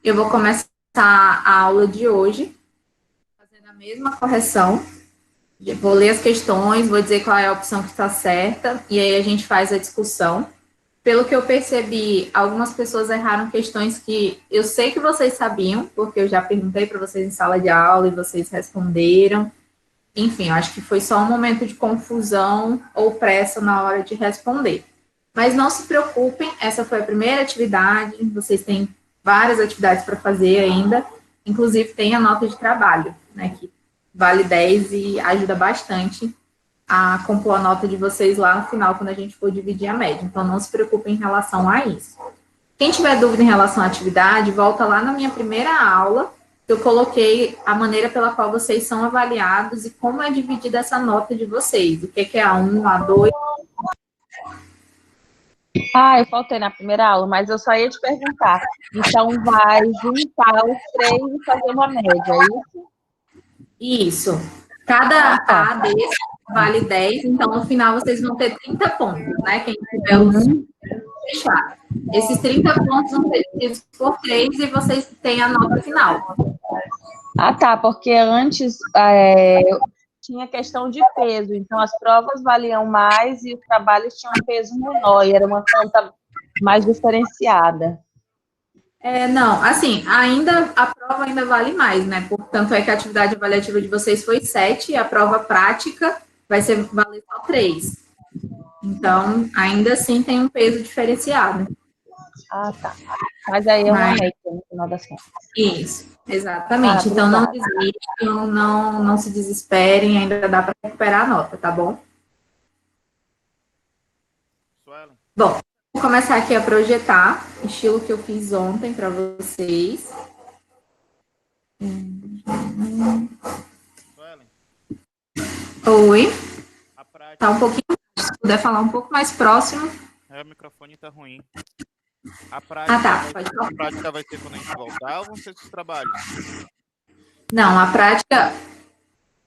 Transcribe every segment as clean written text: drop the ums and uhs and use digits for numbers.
Eu vou começar a aula de hoje, fazendo a mesma correção. Vou ler as questões, vou dizer qual é a opção que está certa, e aí a gente faz a discussão. Pelo que eu percebi, algumas pessoas erraram questões que eu sei que vocês sabiam, porque eu já perguntei para vocês em sala de aula e vocês responderam. Enfim, eu acho que foi só um momento de confusão ou pressa na hora de responder. Mas não se preocupem, essa foi a primeira atividade, vocês têm várias atividades para fazer ainda, inclusive tem a nota de trabalho, né, que vale 10 e ajuda bastante a compor a nota de vocês lá no final, quando a gente for dividir a média. Então, não se preocupem em relação a isso. Quem tiver dúvida em relação à atividade, volta lá na minha primeira aula, que eu coloquei a maneira pela qual vocês são avaliados e como é dividida essa nota de vocês. O que é A1, A2. Eu faltei na primeira aula, mas eu só ia te perguntar. Então, vai juntar os três e fazer uma média, é isso? Isso. Cada A desse vale 10, então no final vocês vão ter 30 pontos, né? Quem tiver os fechar. Esses 30 pontos vão ser divididos por 3 e vocês têm a nota final. Tá, porque antes tinha questão de peso, então as provas valiam mais e os trabalhos tinham um peso menor, e era uma conta mais diferenciada. Não, assim, a prova ainda vale mais, né? Portanto, é que a atividade avaliativa de vocês foi 7 e a prova prática vai valer só 3. Então, ainda assim tem um peso diferenciado. Tá. Mas aí é uma média no final das contas. Isso, exatamente. Então, não desistam, não se desesperem, ainda dá para recuperar a nota, tá bom? Bom, vou começar aqui a projetar, estilo que eu fiz ontem para vocês. Oi. Tá um pouquinho, se puder falar um pouco mais próximo. O microfone tá ruim. A prática, tá. A prática vai ser quando a gente voltar ou vão ser os trabalhos? Não, a prática,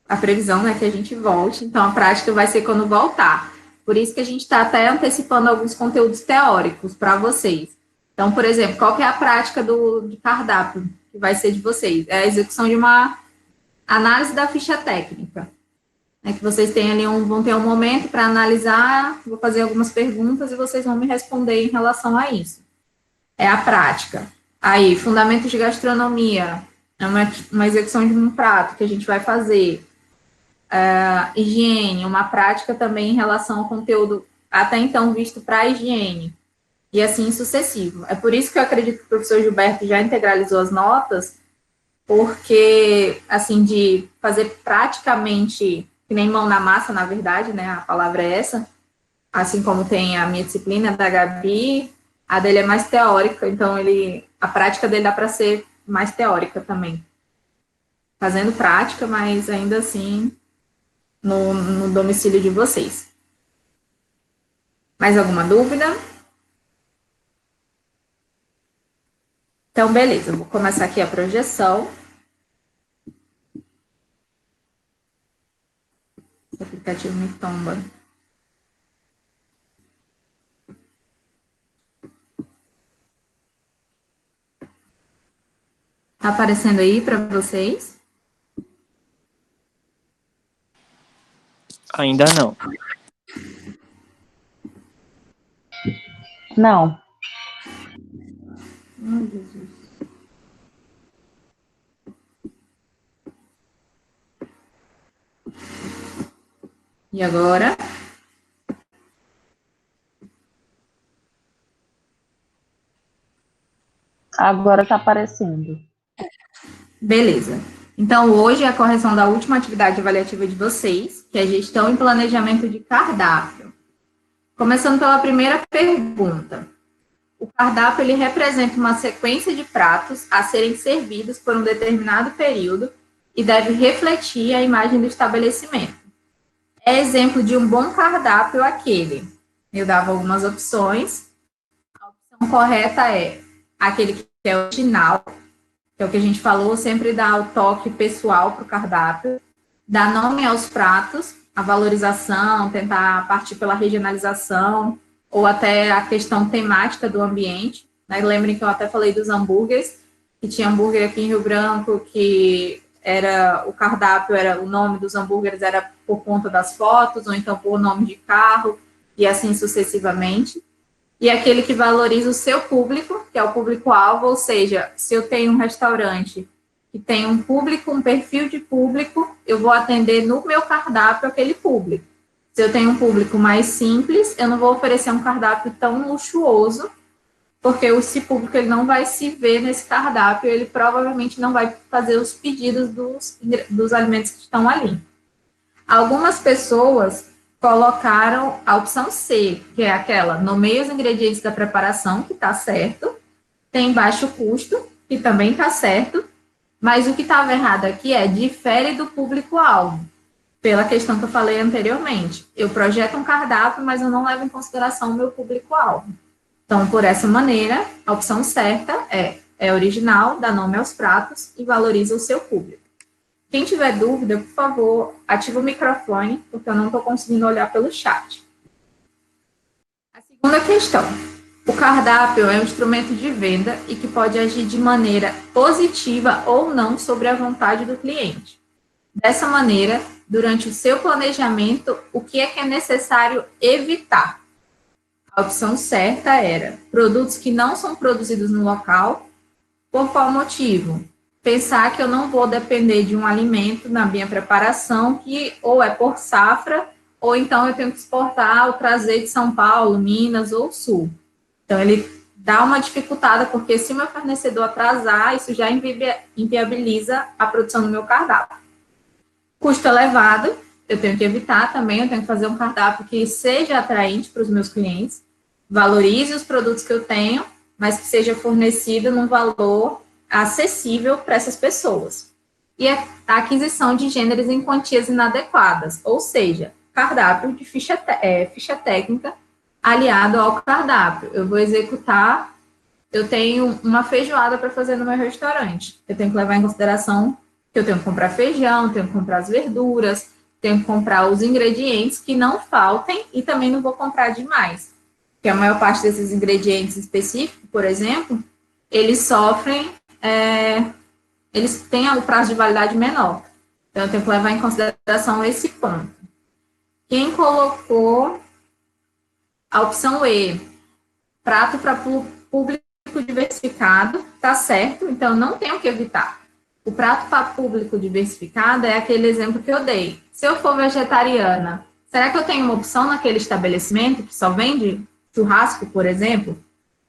a previsão, né, que a gente volte, então a prática vai ser quando voltar. Por isso que a gente está até antecipando alguns conteúdos teóricos para vocês. Então, por exemplo, qual que é a prática de cardápio que vai ser de vocês? É a execução de uma análise da ficha técnica. É que vocês têm ali vão ter um momento para analisar, vou fazer algumas perguntas e vocês vão me responder em relação a isso. É a prática. Aí, fundamentos de gastronomia, é uma execução de um prato que a gente vai fazer. Higiene, uma prática também em relação ao conteúdo até então visto para a higiene, e assim sucessivo. É por isso que eu acredito que o professor Gilberto já integralizou as notas, porque, assim, de fazer praticamente, que nem mão na massa, na verdade, né, a palavra é essa, assim como tem a minha disciplina da Gabi, a dele é mais teórica, então a prática dele dá para ser mais teórica também. Fazendo prática, mas ainda assim no domicílio de vocês. Mais alguma dúvida? Então, beleza, vou começar aqui a projeção. O aplicativo me tomba. Tá aparecendo aí para vocês? Ainda não. Não. Ai, Jesus. E agora? Agora está aparecendo. Beleza. Então, hoje é a correção da última atividade avaliativa de vocês, que é gestão e planejamento de cardápio. Começando pela primeira pergunta. O cardápio, ele representa uma sequência de pratos a serem servidos por um determinado período e deve refletir a imagem do estabelecimento. É exemplo de um bom cardápio aquele. Eu dava algumas opções. A opção correta é aquele que é original, que é o que a gente falou, sempre dá o toque pessoal para o cardápio, dá nome aos pratos, a valorização, tentar partir pela regionalização, ou até a questão temática do ambiente. Né? Lembrem que eu até falei dos hambúrgueres, que tinha hambúrguer aqui em Rio Branco, que o cardápio era, o nome dos hambúrgueres era por conta das fotos, ou então por nome de carro, e assim sucessivamente. E aquele que valoriza o seu público, que é o público-alvo, ou seja, se eu tenho um restaurante que tem um público, um perfil de público, eu vou atender no meu cardápio aquele público. Se eu tenho um público mais simples, eu não vou oferecer um cardápio tão luxuoso, porque esse público ele não vai se ver nesse cardápio, ele provavelmente não vai fazer os pedidos dos alimentos que estão ali. Algumas pessoas colocaram a opção C, que é aquela, nomeia os ingredientes da preparação, que está certo, tem baixo custo, que também está certo, mas o que estava errado aqui é difere do público-alvo, pela questão que eu falei anteriormente. Eu projeto um cardápio, mas eu não levo em consideração o meu público-alvo. Então, por essa maneira, a opção certa é original, dá nome aos pratos e valoriza o seu público. Quem tiver dúvida, por favor, ative o microfone, porque eu não estou conseguindo olhar pelo chat. A segunda questão. O cardápio é um instrumento de venda e que pode agir de maneira positiva ou não sobre a vontade do cliente. Dessa maneira, durante o seu planejamento, o que é necessário evitar? A opção certa era produtos que não são produzidos no local. Por qual motivo? Pensar que eu não vou depender de um alimento na minha preparação, que ou é por safra, ou então eu tenho que exportar ou trazer de São Paulo, Minas ou Sul. Então, ele dá uma dificultada, porque se o meu fornecedor atrasar, isso já inviabiliza a produção do meu cardápio. Custo elevado, eu tenho que evitar também, eu tenho que fazer um cardápio que seja atraente para os meus clientes, valorize os produtos que eu tenho, mas que seja fornecido num valor acessível para essas pessoas. E a aquisição de gêneros em quantias inadequadas, ou seja, cardápio de ficha técnica aliado ao cardápio. Eu vou executar, eu tenho uma feijoada para fazer no meu restaurante. Eu tenho que levar em consideração que eu tenho que comprar feijão, tenho que comprar as verduras, tenho que comprar os ingredientes que não faltem e também não vou comprar demais. Porque a maior parte desses ingredientes específicos, por exemplo, eles sofrem, eles têm o prazo de validade menor. Então, eu tenho que levar em consideração esse ponto. Quem colocou a opção E, prato para público diversificado, tá certo, então não tenho que evitar. O prato para público diversificado é aquele exemplo que eu dei. Se eu for vegetariana, será que eu tenho uma opção naquele estabelecimento que só vende churrasco, por exemplo?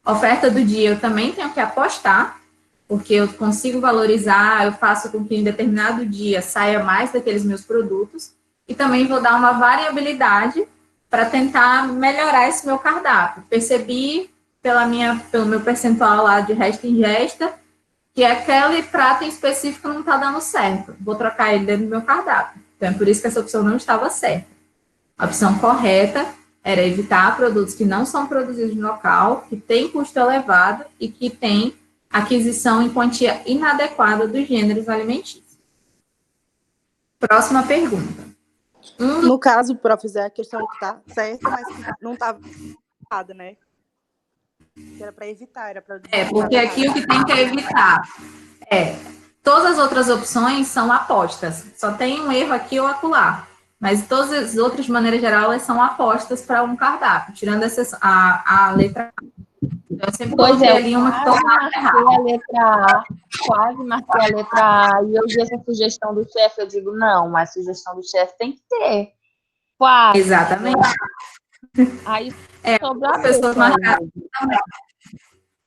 Oferta do dia eu também tenho que apostar, porque eu consigo valorizar, eu faço com que em determinado dia saia mais daqueles meus produtos, e também vou dar uma variabilidade para tentar melhorar esse meu cardápio. Percebi pelo meu percentual lá de resta e ingesta, que aquele prato em específico não está dando certo. Vou trocar ele dentro do meu cardápio. Então, é por isso que essa opção não estava certa. A opção correta era evitar produtos que não são produzidos no local, que têm custo elevado e que têm aquisição em quantia inadequada dos gêneros alimentícios. Próxima pergunta. No caso, prof, é a questão que está certa, mas que não estava errada, né? Que era para evitar, era para... porque aqui o que tem que evitar todas as outras opções são apostas. Só tem um erro aqui ou acolá. Mas todas as outras, de maneira geral, elas são apostas para um cardápio, tirando a letra A. Então, eu sempre coloquei ali uma que tomava errado. A letra A, quase marquei a letra A, e eu vi essa sugestão do chefe, eu digo, não, mas a sugestão do chefe tem que ter. Quase. Exatamente. Aí sobrou as pessoas marcaram.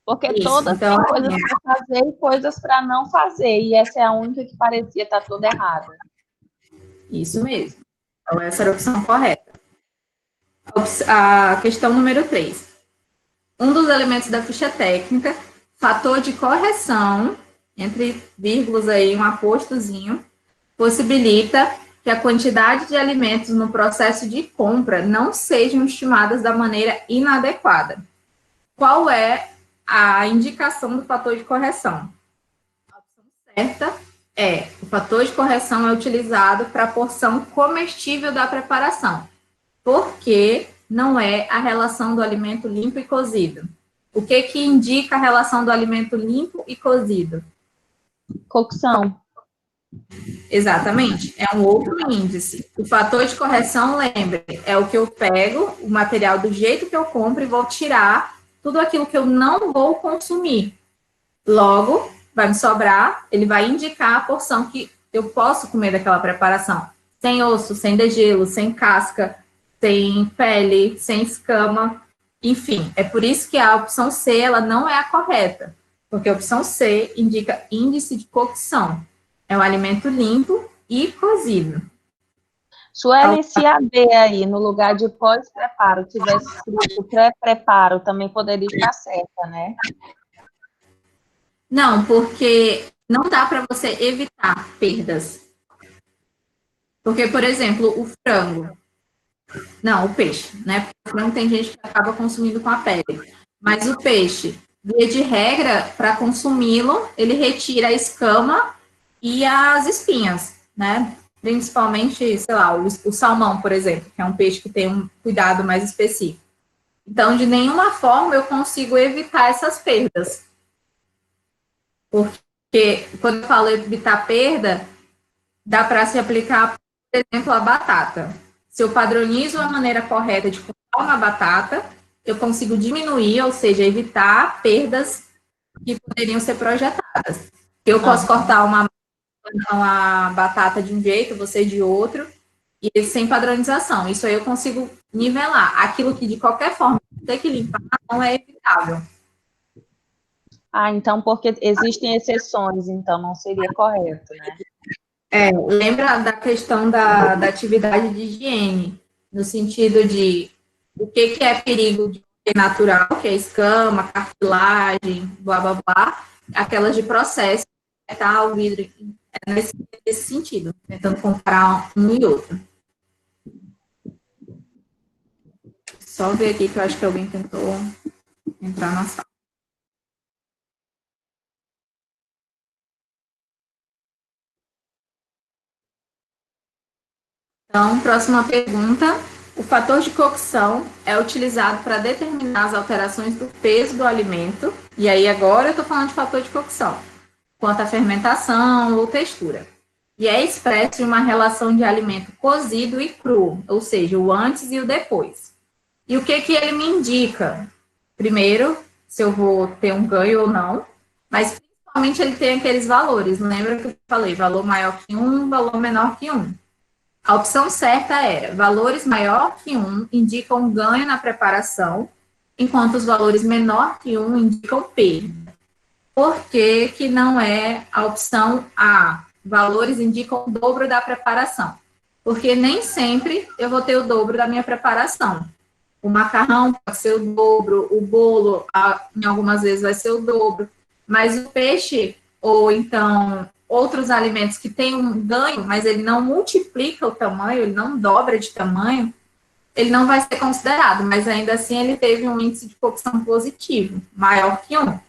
Porque Isso, todas então, têm coisas para fazer e coisas para não fazer, e essa é a única que parecia estar toda errada. Isso mesmo. Então, essa era a opção correta. A questão número 3. Um dos elementos da ficha técnica, fator de correção, entre vírgulas aí, um apostozinho, possibilita que a quantidade de alimentos no processo de compra não sejam estimadas da maneira inadequada. Qual é a indicação do fator de correção? A opção certa o fator de correção é utilizado para a porção comestível da preparação, porque não é a relação do alimento limpo e cozido. O que que indica a relação do alimento limpo e cozido? Cocção. Exatamente, é um outro índice. O fator de correção, lembre, é o que eu pego, o material do jeito que eu compro e vou tirar tudo aquilo que eu não vou consumir. Logo, vai me sobrar, ele vai indicar a porção que eu posso comer daquela preparação. Sem osso, sem degelo, sem casca, sem pele, sem escama, enfim. É por isso que a opção C, ela não é a correta, porque a opção C indica índice de cocção. É um alimento limpo e cozido. Suelen, se a B aí, no lugar de pós-preparo, tivesse escrito pré-preparo, também poderia estar certa, né? Não, porque não dá para você evitar perdas. Porque, por exemplo, o frango. Não, o peixe, né? Porque o frango tem gente que acaba consumindo com a pele. Mas o peixe, via de regra, para consumi-lo, ele retira a escama e as espinhas, né? Principalmente, sei lá, o salmão, por exemplo, que é um peixe que tem um cuidado mais específico. Então, de nenhuma forma eu consigo evitar essas perdas. Porque quando eu falo evitar perda, dá para se aplicar, por exemplo, a batata. Se eu padronizo a maneira correta de comprar uma batata, eu consigo diminuir, ou seja, evitar perdas que poderiam ser projetadas. Eu posso cortar uma batata de um jeito, você de outro, e sem padronização. Isso aí eu consigo nivelar. Aquilo que, de qualquer forma, tem que limpar não é evitável. Ah, então, porque existem exceções, então não seria correto, né? Lembra da questão da atividade de higiene, no sentido de o que é perigo de natural, que é escama, cartilagem, blá, blá, blá, aquelas de processo, metal, vidro, nesse sentido, tentando comparar um e outro. Só ver aqui que eu acho que alguém tentou entrar na sala. Então, próxima pergunta. O fator de cocção é utilizado para determinar as alterações do peso do alimento. E aí, agora eu estou falando de fator de cocção, quanto à fermentação ou textura. E é expresso em uma relação de alimento cozido e cru, ou seja, o antes e o depois. E o que ele me indica? Primeiro, se eu vou ter um ganho ou não, mas principalmente ele tem aqueles valores. Lembra que eu falei, valor maior que 1, valor menor que 1. A opção certa era valores maior que 1 indicam ganho na preparação, enquanto os valores menor que 1 indicam perda. Por que que não é a opção A? Valores indicam o dobro da preparação. Porque nem sempre eu vou ter o dobro da minha preparação. O macarrão pode ser o dobro, o bolo, em algumas vezes vai ser o dobro, mas o peixe, ou então outros alimentos que têm um ganho, mas ele não multiplica o tamanho, ele não dobra de tamanho, ele não vai ser considerado, mas ainda assim ele teve um índice de cocção positivo, maior que 1.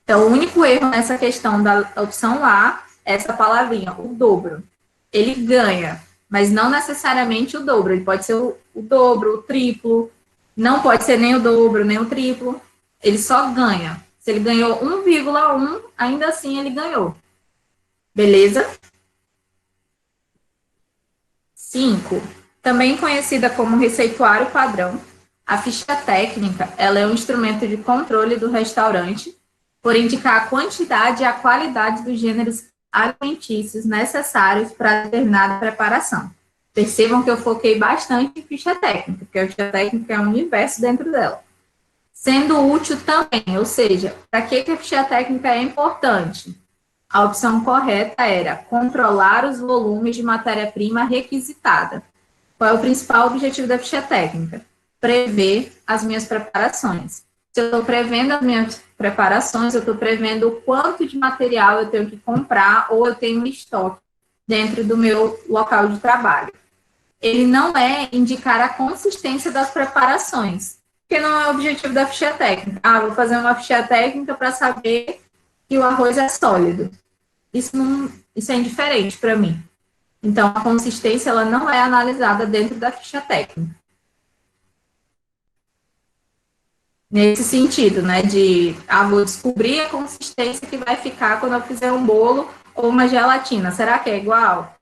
Então, o único erro nessa questão da opção A é essa palavrinha, o dobro. Ele ganha, mas não necessariamente o dobro, ele pode ser o dobro, o triplo, não pode ser nem o dobro, nem o triplo, ele só ganha. Se ele ganhou 1,1, ainda assim ele ganhou. Beleza? 5. Também conhecida como receituário padrão, a ficha técnica ela é um instrumento de controle do restaurante por indicar a quantidade e a qualidade dos gêneros alimentícios necessários para determinada preparação. Percebam que eu foquei bastante em ficha técnica, porque a ficha técnica é um universo dentro dela. Sendo útil também, ou seja, para que a ficha técnica é importante? A opção correta era controlar os volumes de matéria-prima requisitada. Qual é o principal objetivo da ficha técnica? Prever as minhas preparações. Se eu estou prevendo as minhas preparações, eu estou prevendo o quanto de material eu tenho que comprar ou eu tenho em estoque dentro do meu local de trabalho. Ele não é indicar a consistência das preparações, porque não é o objetivo da ficha técnica. Ah, vou fazer uma ficha técnica para saber que o arroz é sólido. Isso é indiferente para mim. Então, a consistência ela não é analisada dentro da ficha técnica. Nesse sentido, né, vou descobrir a consistência que vai ficar quando eu fizer um bolo ou uma gelatina. Será que é igual?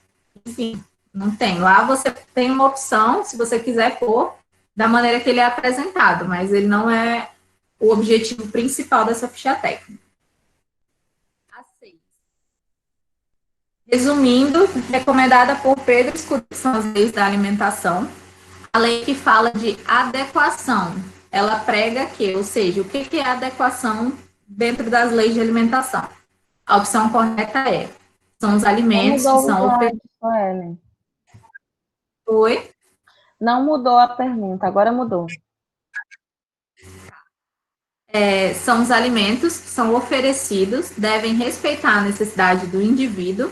Enfim, não tem. Lá você tem uma opção, se você quiser pôr, da maneira que ele é apresentado, mas ele não é o objetivo principal dessa ficha técnica. A 6. Resumindo, recomendada por Pedro Escudeiro, que são as leis da alimentação. A lei que fala de adequação, ela prega que, ou seja, o que é adequação dentro das leis de alimentação? A opção correta são os alimentos que são Ellen. Oi? Não mudou a pergunta, agora mudou. São os alimentos que são oferecidos, devem respeitar a necessidade do indivíduo,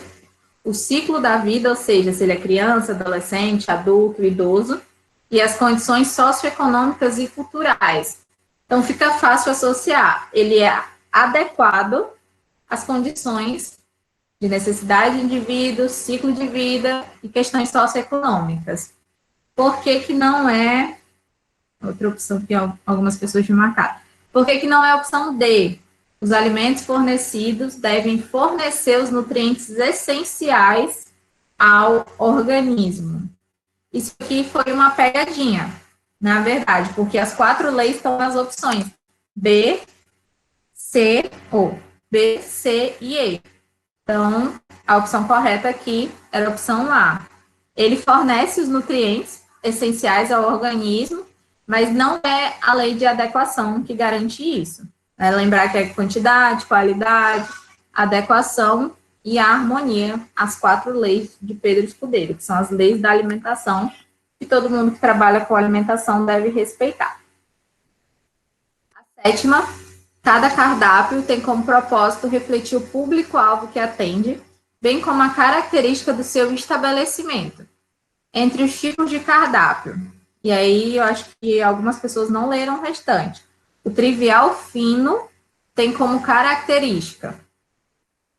o ciclo da vida, ou seja, se ele é criança, adolescente, adulto, idoso, e as condições socioeconômicas e culturais. Então, fica fácil associar. Ele é adequado às condições de necessidade do indivíduo, ciclo de vida e questões socioeconômicas. Por que não é... Outra opção que algumas pessoas me marcaram. Por que não é a opção D? Os alimentos fornecidos devem fornecer os nutrientes essenciais ao organismo. Isso aqui foi uma pegadinha, na verdade, porque as 4 leis estão nas opções B, C, ou B, C e E. Então, a opção correta aqui era a opção A. Ele fornece os nutrientes essenciais ao organismo, mas não é a lei de adequação que garante isso. Lembrar que é quantidade, qualidade, adequação e a harmonia, as 4 leis de Pedro Escudeiro, que são as leis da alimentação, que todo mundo que trabalha com alimentação deve respeitar. A 7ª, cada cardápio tem como propósito refletir o público-alvo que atende, bem como a característica do seu estabelecimento. Entre os tipos de cardápio, e aí eu acho que algumas pessoas não leram o restante. O trivial fino tem como característica.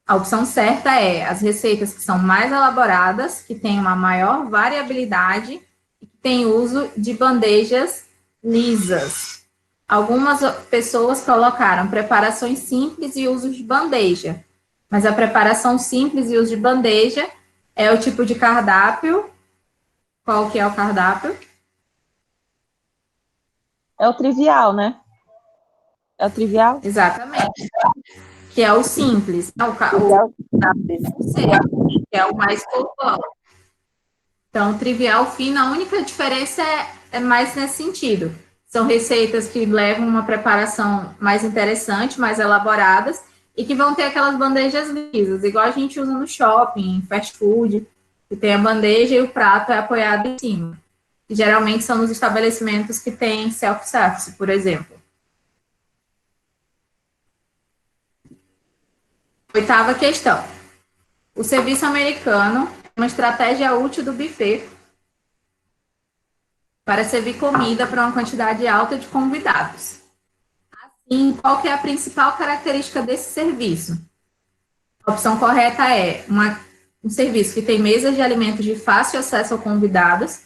A opção certa é as receitas que são mais elaboradas, que têm uma maior variabilidade e que têm uso de bandejas lisas. Algumas pessoas colocaram preparações simples e uso de bandeja, mas a preparação simples e uso de bandeja é o tipo de cardápio. Qual que é o cardápio? É o trivial, né? É o trivial? Exatamente. Que é o simples. Que é o mais comum. Então, trivial, fino, a única diferença é mais nesse sentido. São receitas que levam uma preparação mais interessante, mais elaboradas, e que vão ter aquelas bandejas lisas, igual a gente usa no shopping, em fast food, que tem a bandeja e o prato é apoiado em cima. Que geralmente são nos estabelecimentos que têm self-service, por exemplo. 8ª questão. O serviço americano é uma estratégia útil do buffet para servir comida para uma quantidade alta de convidados. Assim, qual que é a principal característica desse serviço? A opção correta é um serviço que tem mesas de alimentos de fácil acesso a convidados,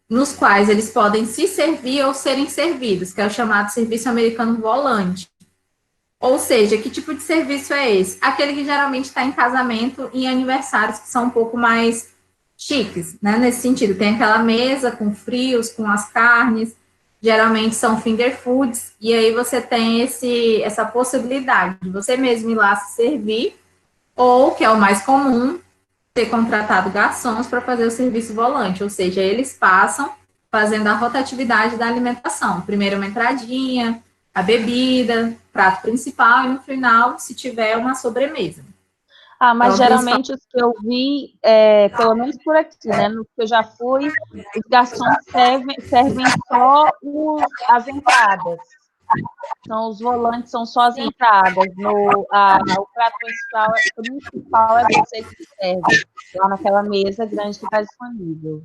nos quais eles podem se servir ou serem servidos, que é o chamado serviço americano volante. Ou seja, que tipo de serviço é esse? Aquele que geralmente está em casamento e em aniversários que são um pouco mais chiques, né? Nesse sentido, tem aquela mesa com frios, com as carnes, geralmente são finger foods, e aí você tem essa possibilidade de você mesmo ir lá se servir, ou, que é o mais comum, ter contratado garçons para fazer o serviço volante, ou seja, eles passam fazendo a rotatividade da alimentação. Primeiro uma entradinha, a bebida, prato principal, e no final, se tiver, uma sobremesa. Mas então, geralmente os que eu vi, pelo menos por aqui, né, no que eu já fui, os garçons servem só as entradas. Então, os volantes são só as entradas. O prato principal é você que serve, lá naquela mesa grande que está disponível.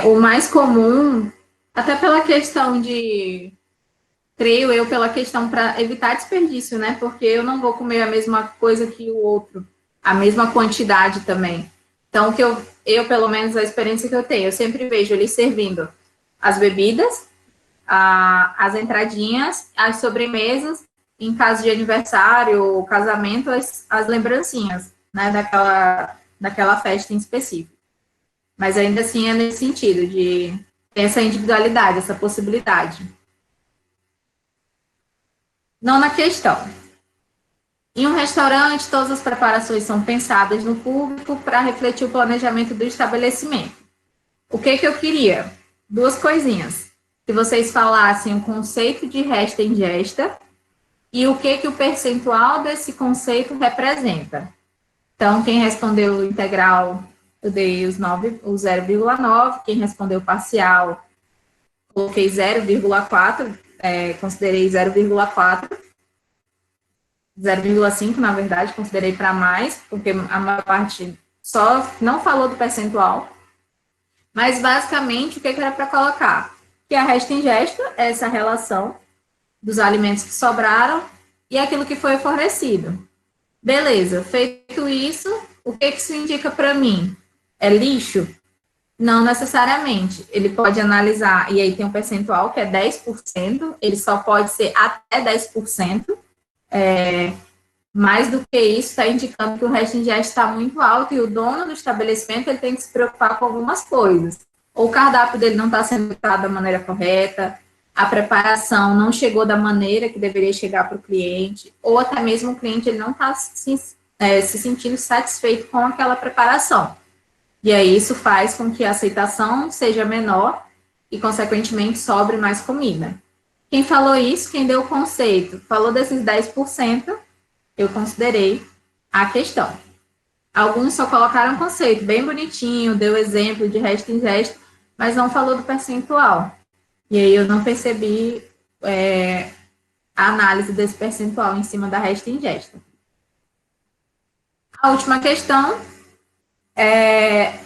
O mais comum, até pela questão de... Creio eu, pela questão para evitar desperdício, né? Porque eu não vou comer a mesma coisa que o outro, a mesma quantidade também. Então, que eu pelo menos, a experiência que eu tenho, eu sempre vejo eles servindo as bebidas, as entradinhas, as sobremesas, em caso de aniversário ou casamento, as lembrancinhas, né, daquela festa em específico. Mas ainda assim é nesse sentido, de ter essa individualidade, essa possibilidade. Nona questão. Em um restaurante, todas as preparações são pensadas no público para refletir o planejamento do estabelecimento. O que eu queria? Duas coisinhas. Que vocês falassem o conceito de resta e ingesta e o que o percentual desse conceito representa. Então, quem respondeu integral, eu dei o 0,9, quem respondeu parcial, coloquei 0,4, considerei 0,4, 0,5, na verdade, considerei para mais, porque a maior parte só não falou do percentual. Mas, basicamente, o que era para colocar? Que a resta e ingesta é essa relação dos alimentos que sobraram e aquilo que foi fornecido. Beleza, feito isso, o que isso indica para mim? É lixo? Não necessariamente. Ele pode analisar, e aí tem um percentual que é 10%, ele só pode ser até 10%. Mais do que isso, está indicando que o resto ingesta está muito alto e o dono do estabelecimento ele tem que se preocupar com algumas coisas. Ou o cardápio dele não está sendo feito da maneira correta, a preparação não chegou da maneira que deveria chegar para o cliente, ou até mesmo o cliente ele não está se sentindo satisfeito com aquela preparação. E aí isso faz com que a aceitação seja menor e, consequentemente, sobre mais comida. Quem falou isso, quem deu o conceito, falou desses 10%, eu considerei a questão. Alguns só colocaram conceito bem bonitinho, deu exemplo de resto e ingesta, mas não falou do percentual. E aí eu não percebi a análise desse percentual em cima da resta e ingesta. A última questão,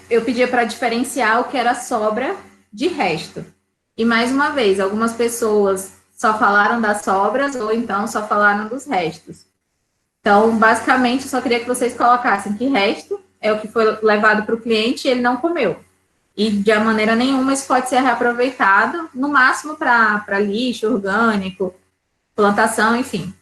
eu pedia para diferenciar o que era sobra de resto. E, mais uma vez, algumas pessoas só falaram das sobras ou então só falaram dos restos. Então, basicamente, eu só queria que vocês colocassem que resto é o que foi levado para o cliente e ele não comeu. E, de maneira nenhuma, isso pode ser reaproveitado, no máximo para lixo orgânico, plantação, enfim.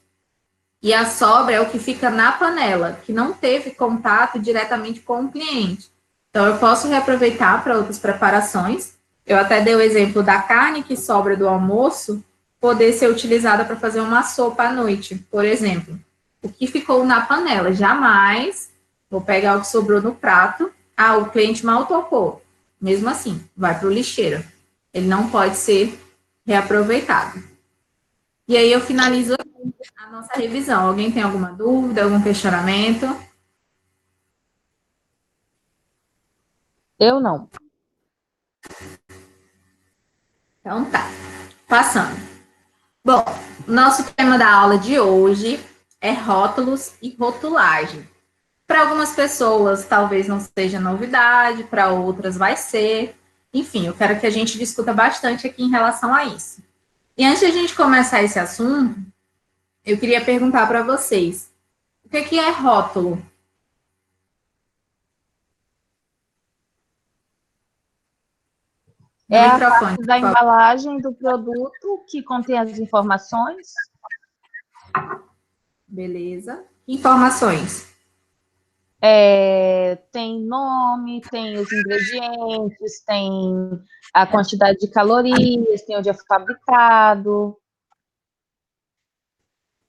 E a sobra é o que fica na panela, que não teve contato diretamente com o cliente. Então, eu posso reaproveitar para outras preparações. Eu até dei o exemplo da carne que sobra do almoço poder ser utilizada para fazer uma sopa à noite, por exemplo. O que ficou na panela, jamais vou pegar o que sobrou no prato. Ah, o cliente mal tocou. Mesmo assim, vai para o lixeiro. Ele não pode ser reaproveitado. E aí eu finalizo a nossa revisão. Alguém tem alguma dúvida, algum questionamento? Eu não. Então tá. Passando. Bom, nosso tema da aula de hoje é rótulos e rotulagem. Para algumas pessoas, talvez não seja novidade, para outras vai ser. Enfim, eu quero que a gente discuta bastante aqui em relação a isso. E antes de a gente começar esse assunto, eu queria perguntar para vocês, o que é rótulo? É a parte da embalagem do produto que contém as informações. Beleza. Informações. Tem nome, tem os ingredientes, tem a quantidade de calorias, tem onde é fabricado.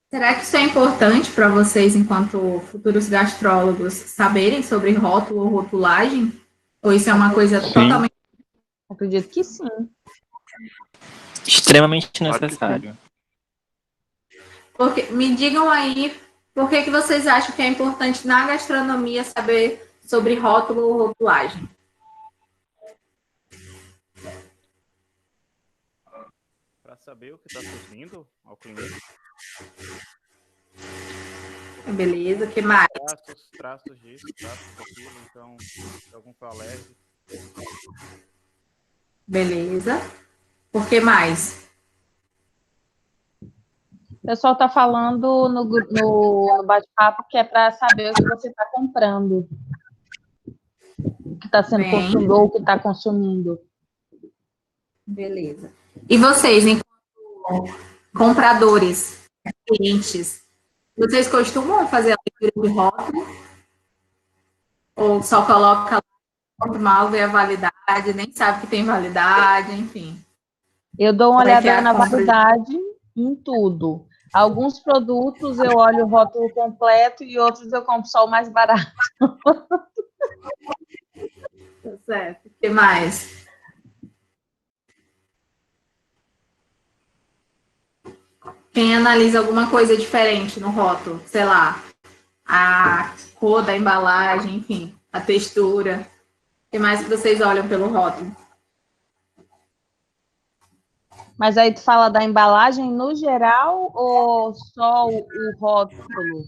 Será que isso é importante para vocês, enquanto futuros gastrólogos, saberem sobre rótulo ou rotulagem? Ou isso é uma coisa totalmente... Acredito que sim. Extremamente necessário. Porque, me digam aí, por que vocês acham que é importante na gastronomia saber sobre rótulo ou rotulagem? Para saber o que está servindo ao cliente. Beleza, o que mais? Traços disso, traços daquilo, então, se algum for alérgico. Beleza. Por que mais? O pessoal está falando no bate-papo que é para saber o que você está comprando. O que está sendo consumido ou o que está consumindo. Beleza. E vocês, enquanto compradores, clientes, vocês costumam fazer a leitura de rótulo? Ou só coloca lá, compra mal, vê a validade, nem sabe que tem validade, enfim. Eu dou uma Como é que é olhada a na compra? validade em tudo. Alguns produtos eu olho o rótulo completo e outros eu compro só o mais barato. Tá certo. O que mais? Quem analisa alguma coisa diferente no rótulo, sei lá, a cor da embalagem, enfim, a textura. O que mais que vocês olham pelo rótulo? Mas aí tu fala da embalagem no geral ou só o rótulo?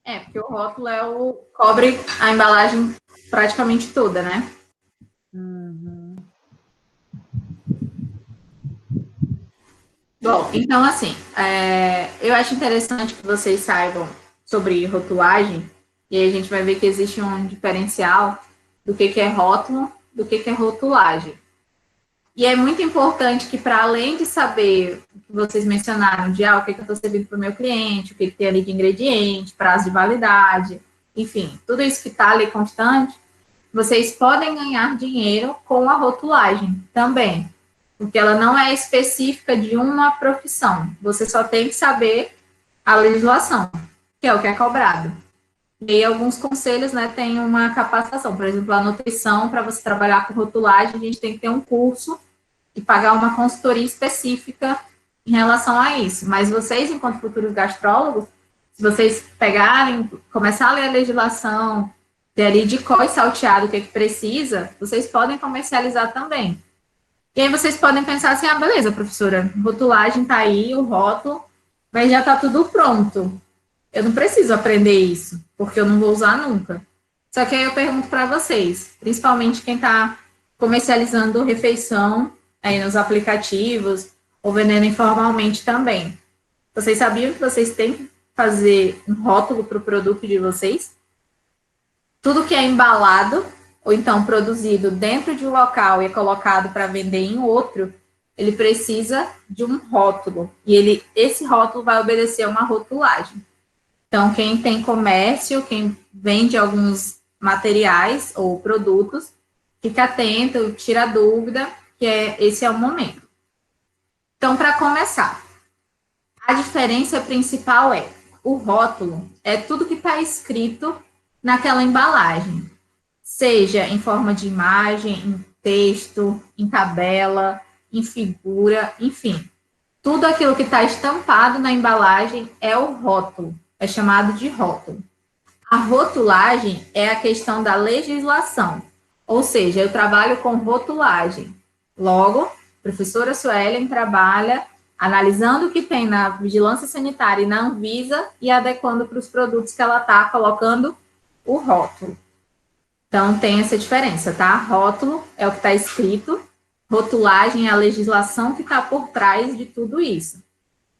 É, porque o rótulo cobre a embalagem praticamente toda, né? Uhum. Bom, então assim, eu acho interessante que vocês saibam sobre rotulagem, e aí a gente vai ver que existe um diferencial do que é rótulo, do que é rotulagem. E é muito importante que, para além de saber o que vocês mencionaram, de o que eu estou servindo para o meu cliente, o que tem ali de ingrediente, prazo de validade, enfim, tudo isso que está ali constante, vocês podem ganhar dinheiro com a rotulagem também, porque ela não é específica de uma profissão. Você só tem que saber a legislação, que é o que é cobrado. E aí, alguns conselhos, né, tem uma capacitação. Por exemplo, a nutrição, para você trabalhar com rotulagem, a gente tem que ter um curso e pagar uma consultoria específica em relação a isso. Mas vocês, enquanto futuros gastrólogos, se vocês pegarem, começar a ler a legislação, ter ali de cor e salteado o que, é que precisa, vocês podem comercializar também. E aí vocês podem pensar assim, beleza, professora, rotulagem tá aí, o rótulo, mas já tá tudo pronto. Eu não preciso aprender isso, porque eu não vou usar nunca. Só que aí eu pergunto para vocês, principalmente quem está comercializando refeição aí nos aplicativos, ou vendendo informalmente também. Vocês sabiam que vocês têm que fazer um rótulo para o produto de vocês? Tudo que é embalado, ou então produzido dentro de um local e é colocado para vender em outro, ele precisa de um rótulo. E esse rótulo vai obedecer a uma rotulagem. Então, quem tem comércio, quem vende alguns materiais ou produtos, fica atento, tira dúvida, que esse é o momento. Então, para começar, a diferença principal o rótulo é tudo que está escrito naquela embalagem, seja em forma de imagem, em texto, em tabela, em figura, enfim. Tudo aquilo que está estampado na embalagem é o rótulo, é chamado de rótulo. A rotulagem é a questão da legislação, ou seja, eu trabalho com rotulagem. Logo, a professora Suelen trabalha analisando o que tem na vigilância sanitária e na Anvisa e adequando para os produtos que ela está colocando o rótulo. Então, tem essa diferença, tá? Rótulo é o que está escrito, rotulagem é a legislação que está por trás de tudo isso.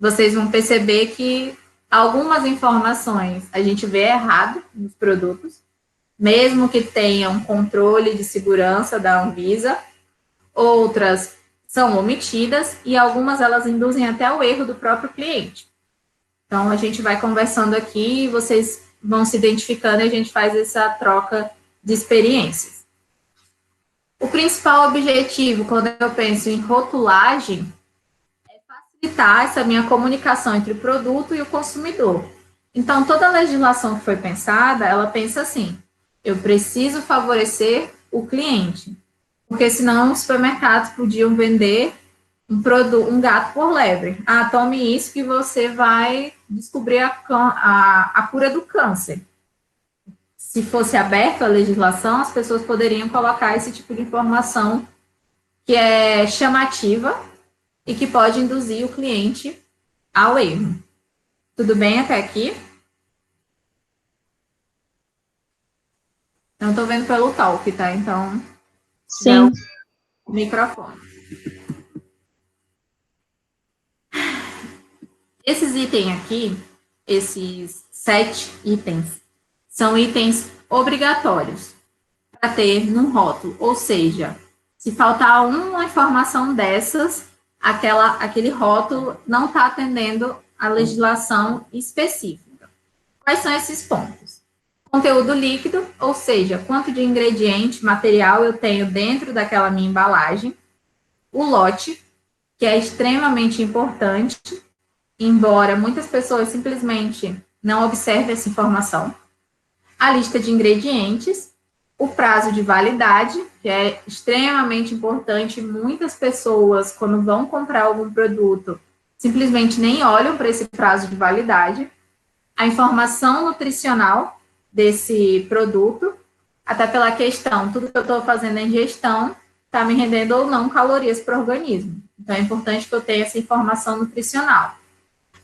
Vocês vão perceber que algumas informações a gente vê errado nos produtos, mesmo que tenham controle de segurança da Anvisa, outras são omitidas e algumas elas induzem até o erro do próprio cliente. Então, a gente vai conversando aqui e vocês vão se identificando e a gente faz essa troca de experiências. O principal objetivo, quando eu penso em rotulagem, facilitar essa minha comunicação entre o produto e o consumidor. Então, toda a legislação que foi pensada, ela pensa assim, eu preciso favorecer o cliente, porque senão os supermercados podiam vender um gato por lebre. Tome isso que você vai descobrir a cura do câncer. Se fosse aberta a legislação, as pessoas poderiam colocar esse tipo de informação que é chamativa e que pode induzir o cliente ao erro. Tudo bem até aqui? Não estou vendo pelo talk, tá? Então, Sim. o microfone. Esses itens aqui, esses 7 itens, são itens obrigatórios para ter no rótulo, ou seja, Se faltar uma informação dessas, aquele rótulo não está atendendo a legislação específica. Quais são esses pontos? Conteúdo líquido, ou seja, quanto de ingrediente, material eu tenho dentro daquela minha embalagem. O lote, que é extremamente importante, embora muitas pessoas simplesmente não observem essa informação. A lista de ingredientes, o prazo de validade, que é extremamente importante. Muitas pessoas, quando vão comprar algum produto, simplesmente nem olham para esse prazo de validade. A informação nutricional desse produto, até pela questão, tudo que eu estou fazendo em gestão está me rendendo ou não calorias para o organismo. Então, é importante que eu tenha essa informação nutricional.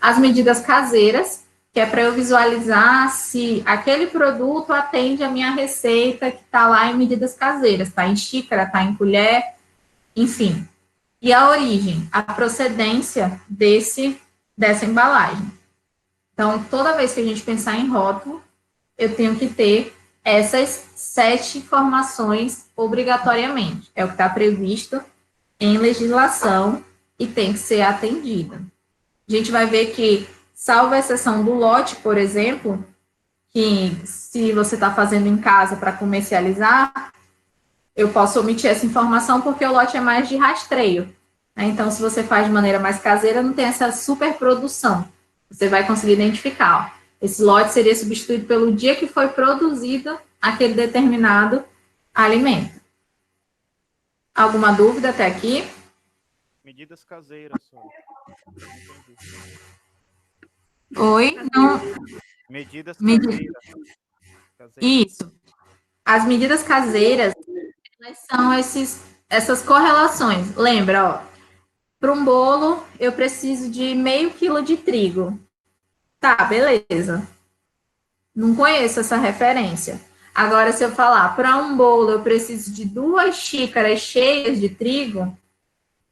As medidas caseiras, que é para eu visualizar se aquele produto atende a minha receita que está lá em medidas caseiras, está em xícara, está em colher, enfim. E a origem, a procedência dessa embalagem. Então, toda vez que a gente pensar em rótulo, eu tenho que ter essas 7 informações obrigatoriamente. É o que está previsto em legislação e tem que ser atendida. A gente vai ver que, salvo a exceção do lote, por exemplo, que se você está fazendo em casa para comercializar, eu posso omitir essa informação porque o lote é mais de rastreio. Né? Então, se você faz de maneira mais caseira, não tem essa superprodução. Você vai conseguir identificar. Ó, esse lote seria substituído pelo dia que foi produzido aquele determinado alimento. Alguma dúvida até aqui? Medidas caseiras só. Oi? Não. Medidas caseiras. Isso. As medidas caseiras, elas são essas correlações. Lembra, ó, para um bolo, eu preciso de meio quilo de trigo. Tá, beleza. Não conheço essa referência. Agora, se eu falar, para um bolo, eu preciso de 2 xícaras cheias de trigo,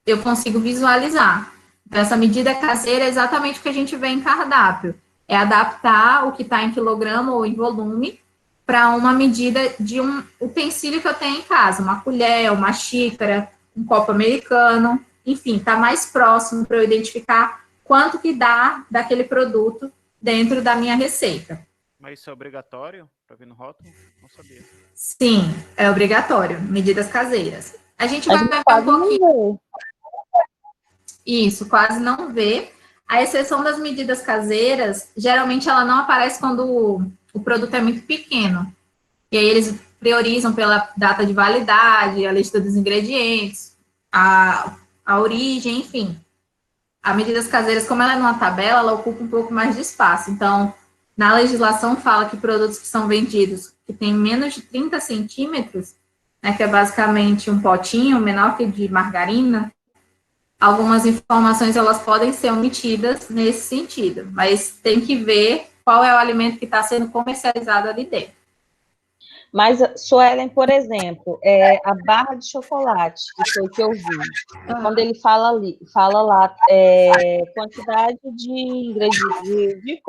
eu consigo visualizar. Então, essa medida caseira é exatamente o que a gente vê em cardápio. É adaptar o que está em quilograma ou em volume para uma medida de um utensílio que eu tenho em casa, uma colher, uma xícara, um copo americano, enfim, está mais próximo para eu identificar quanto que dá daquele produto dentro da minha receita. Mas isso é obrigatório para vir no rótulo? Não sabia. Sim, é obrigatório, medidas caseiras. A gente vai ver um pouquinho. Isso, quase não vê. A exceção das medidas caseiras, geralmente ela não aparece quando o produto é muito pequeno. E aí eles priorizam pela data de validade, a lista dos ingredientes, a origem, enfim. As medidas caseiras, como ela é numa tabela, ela ocupa um pouco mais de espaço. Então, na legislação fala que produtos que são vendidos que têm menos de 30 centímetros, né, que é basicamente um potinho menor que de margarina, algumas informações elas podem ser omitidas nesse sentido, mas tem que ver qual é o alimento que está sendo comercializado ali dentro. Mas, Suelen, por exemplo, a barra de chocolate, que foi o que eu vi, quando ele fala lá, quantidade de ingredientes,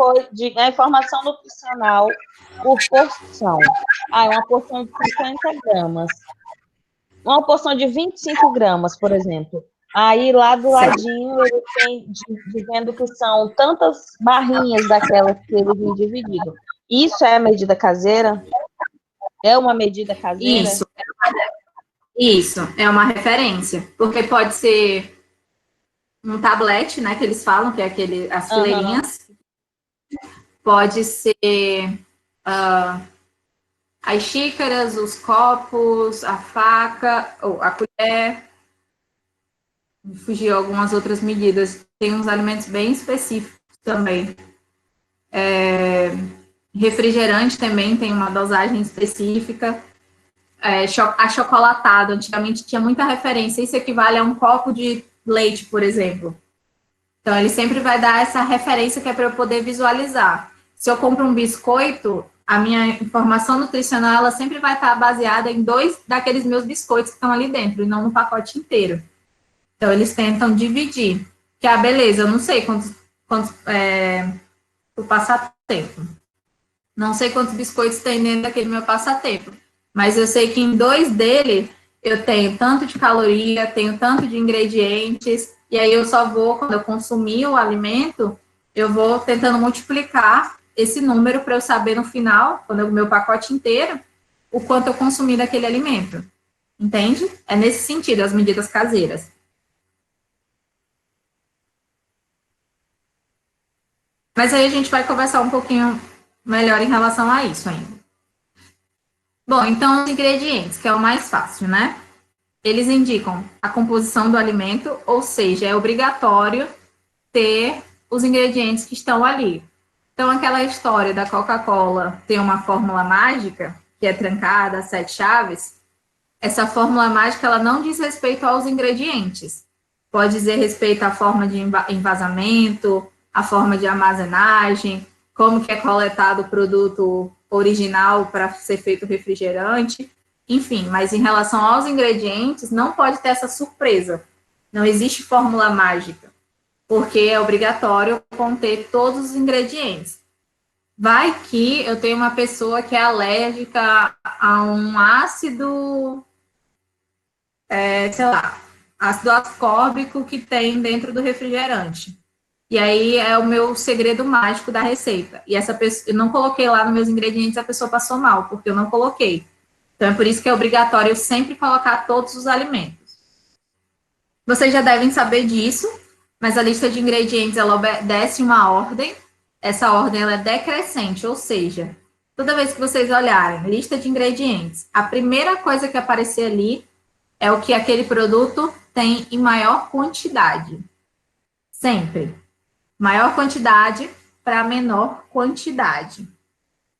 a informação nutricional por porção. Ah, uma porção de 50 gramas. Uma porção de 25 gramas, por exemplo. Aí, lá do ladinho, ele tem dizendo que são tantas barrinhas daquelas que ele vem dividido. Isso é a medida caseira? É uma medida caseira? Isso, é uma referência, porque pode ser um tablete, né, que eles falam, que é as fileirinhas, pode ser as xícaras, os copos, a faca, ou a colher, fugiu algumas outras medidas, tem uns alimentos bem específicos também. Refrigerante também tem uma dosagem específica. Achocolatado, antigamente tinha muita referência, isso equivale a um copo de leite, por exemplo. Então, ele sempre vai dar essa referência que é para eu poder visualizar. Se eu compro um biscoito, a minha informação nutricional, ela sempre vai estar baseada em 2 daqueles meus biscoitos que estão ali dentro, e não no pacote inteiro. Então, eles tentam dividir. Que, beleza, eu não sei quantos o passatempo. Não sei quantos biscoitos tem dentro daquele meu passatempo, mas eu sei que em 2 dele eu tenho tanto de caloria, tenho tanto de ingredientes, e aí eu só vou, quando eu consumir o alimento, eu vou tentando multiplicar esse número para eu saber no final, quando eu comer o pacote inteiro, o quanto eu consumi daquele alimento. Entende? É nesse sentido, as medidas caseiras. Mas aí a gente vai conversar um pouquinho melhor em relação a isso ainda. Bom, então os ingredientes, que é o mais fácil, né? Eles indicam a composição do alimento, ou seja, é obrigatório ter os ingredientes que estão ali. Então, aquela história da Coca-Cola ter uma fórmula mágica, que é trancada, 7 chaves, essa fórmula mágica, ela não diz respeito aos ingredientes. Pode dizer respeito à forma de envasamento, à forma de armazenagem, como que é coletado o produto original para ser feito refrigerante, enfim, mas em relação aos ingredientes, não pode ter essa surpresa. Não existe fórmula mágica, porque é obrigatório conter todos os ingredientes. Vai que eu tenho uma pessoa que é alérgica a um ácido, sei lá, ácido ascórbico que tem dentro do refrigerante. E aí é o meu segredo mágico da receita. E essa pessoa, eu não coloquei lá nos meus ingredientes, a pessoa passou mal, porque eu não coloquei. Então é por isso que é obrigatório eu sempre colocar todos os alimentos. Vocês já devem saber disso, mas a lista de ingredientes, ela obedece uma ordem. Essa ordem, ela é decrescente, ou seja, toda vez que vocês olharem lista de ingredientes, a primeira coisa que aparecer ali é o que aquele produto tem em maior quantidade. Sempre. Maior quantidade para menor quantidade.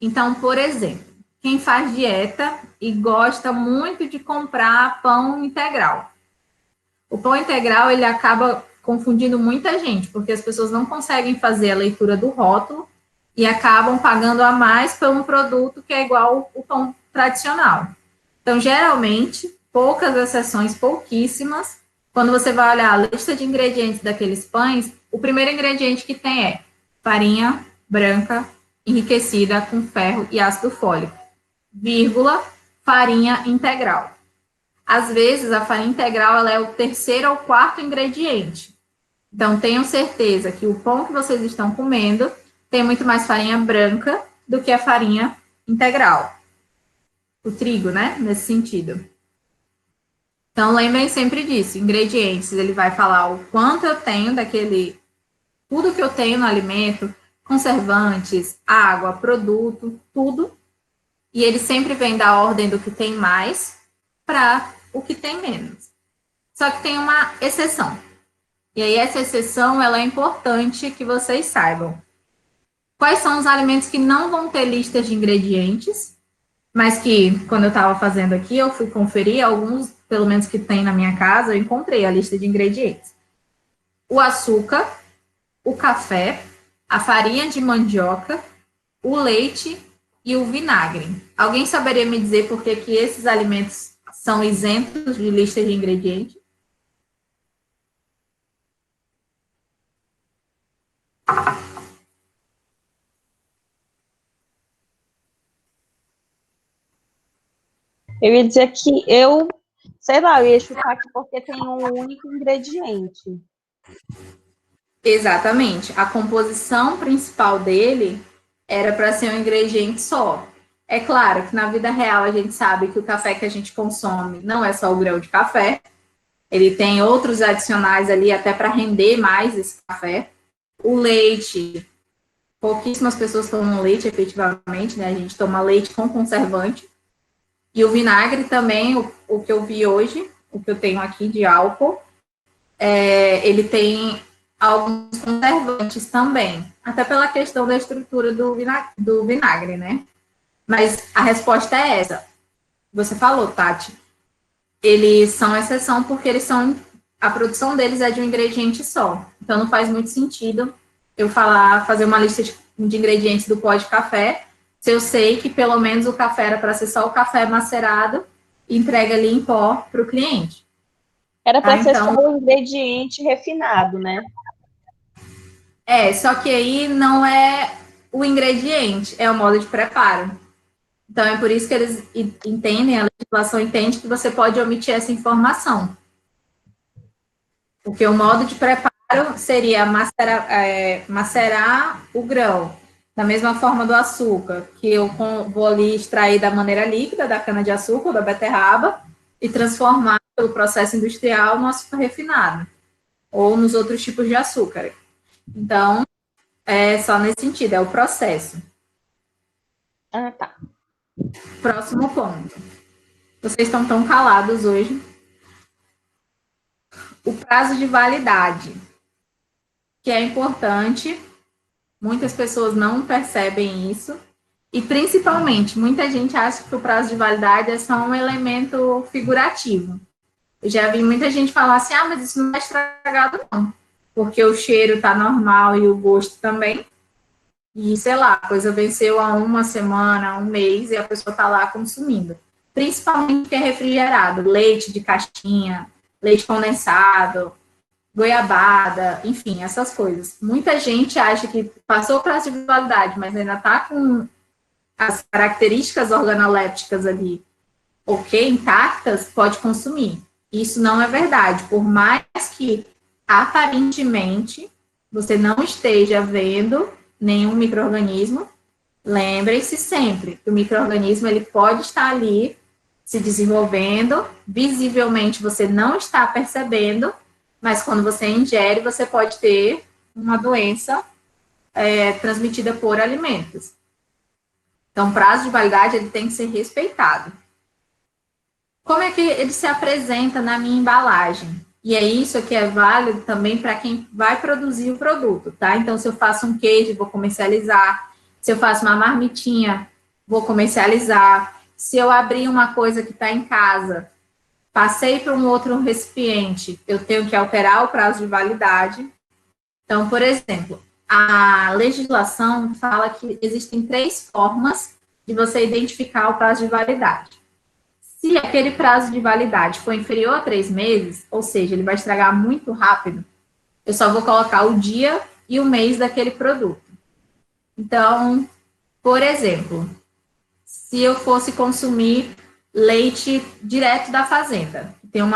Então, por exemplo, quem faz dieta e gosta muito de comprar pão integral. O pão integral, ele acaba confundindo muita gente, porque as pessoas não conseguem fazer a leitura do rótulo e acabam pagando a mais por um produto que é igual o pão tradicional. Então, geralmente, poucas exceções, pouquíssimas, quando você vai olhar a lista de ingredientes daqueles pães, o primeiro ingrediente que tem é farinha branca enriquecida com ferro e ácido fólico, vírgula, farinha integral. Às vezes, a farinha integral ela é o terceiro ou quarto ingrediente. Então, tenham certeza que o pão que vocês estão comendo tem muito mais farinha branca do que a farinha integral. O trigo, né? Nesse sentido. Então, lembrem sempre disso. Ingredientes, ele vai falar o quanto eu tenho daquele... Tudo que eu tenho no alimento, conservantes, água, produto, tudo. E ele sempre vem da ordem do que tem mais para o que tem menos. Só que tem uma exceção. E aí, essa exceção, ela é importante que vocês saibam. Quais são os alimentos que não vão ter listas de ingredientes, mas que, quando eu estava fazendo aqui, eu fui conferir alguns, pelo menos que tem na minha casa, eu encontrei a lista de ingredientes. O açúcar, o café, a farinha de mandioca, o leite e o vinagre. Alguém saberia me dizer por que esses alimentos são isentos de lista de ingredientes? Eu ia dizer que sei lá, eu ia chutar aqui porque tem um único ingrediente. Exatamente. A composição principal dele era para ser um ingrediente só. É claro que na vida real a gente sabe que o café que a gente consome não é só o grão de café, ele tem outros adicionais ali até para render mais esse café. O leite, pouquíssimas pessoas tomam leite efetivamente, né? A gente toma leite com conservante. E o vinagre também, o que eu vi hoje, o que eu tenho aqui de álcool, ele tem alguns conservantes também, até pela questão da estrutura do vinagre, né? Mas a resposta é essa. Você falou, Tati. Eles são exceção porque a produção deles é de um ingrediente só. Então não faz muito sentido eu fazer uma lista de ingredientes do pó de café, se eu sei que pelo menos o café era para ser só o café macerado e entrega ali em pó para o cliente. Era para ser só o ingrediente refinado, né? Só que aí não é o ingrediente, é o modo de preparo. Então, é por isso que eles entendem, a legislação entende que você pode omitir essa informação. Porque o modo de preparo seria macerar o grão, da mesma forma do açúcar, que eu vou ali extrair da maneira líquida da cana-de-açúcar, da beterraba, e transformar pelo processo industrial no açúcar refinado, ou nos outros tipos de açúcar. Então, é só nesse sentido, é o processo. Ah, tá. Próximo ponto. Vocês estão tão calados hoje. O prazo de validade, que é importante, muitas pessoas não percebem isso, e principalmente, muita gente acha que o prazo de validade é só um elemento figurativo. Eu já vi muita gente falar assim, mas isso não é estragado não, porque o cheiro tá normal e o gosto também, e sei lá, a coisa venceu há uma semana, um mês, e a pessoa tá lá consumindo. Principalmente que é refrigerado, leite de caixinha, leite condensado, goiabada, enfim, essas coisas. Muita gente acha que passou o prazo de validade, mas ainda está com as características organolépticas ali, ok, intactas, pode consumir. Isso não é verdade. Por mais que, aparentemente, você não esteja vendo nenhum micro-organismo, lembrem-se sempre que o micro-organismo ele pode estar ali se desenvolvendo, visivelmente você não está percebendo, mas quando você ingere, você pode ter uma doença transmitida por alimentos. Então, o prazo de validade ele tem que ser respeitado. Como é que ele se apresenta na minha embalagem? E é isso que é válido também para quem vai produzir o produto, tá? Então, se eu faço um queijo, vou comercializar. Se eu faço uma marmitinha, vou comercializar. Se eu abrir uma coisa que está em casa, passei para um outro recipiente, eu tenho que alterar o prazo de validade. Então, por exemplo, a legislação fala que existem 3 formas de você identificar o prazo de validade. Se aquele prazo de validade for inferior a 3 meses, ou seja, ele vai estragar muito rápido, eu só vou colocar o dia e o mês daquele produto. Então, por exemplo, se eu fosse consumir leite direto da fazenda, que tem um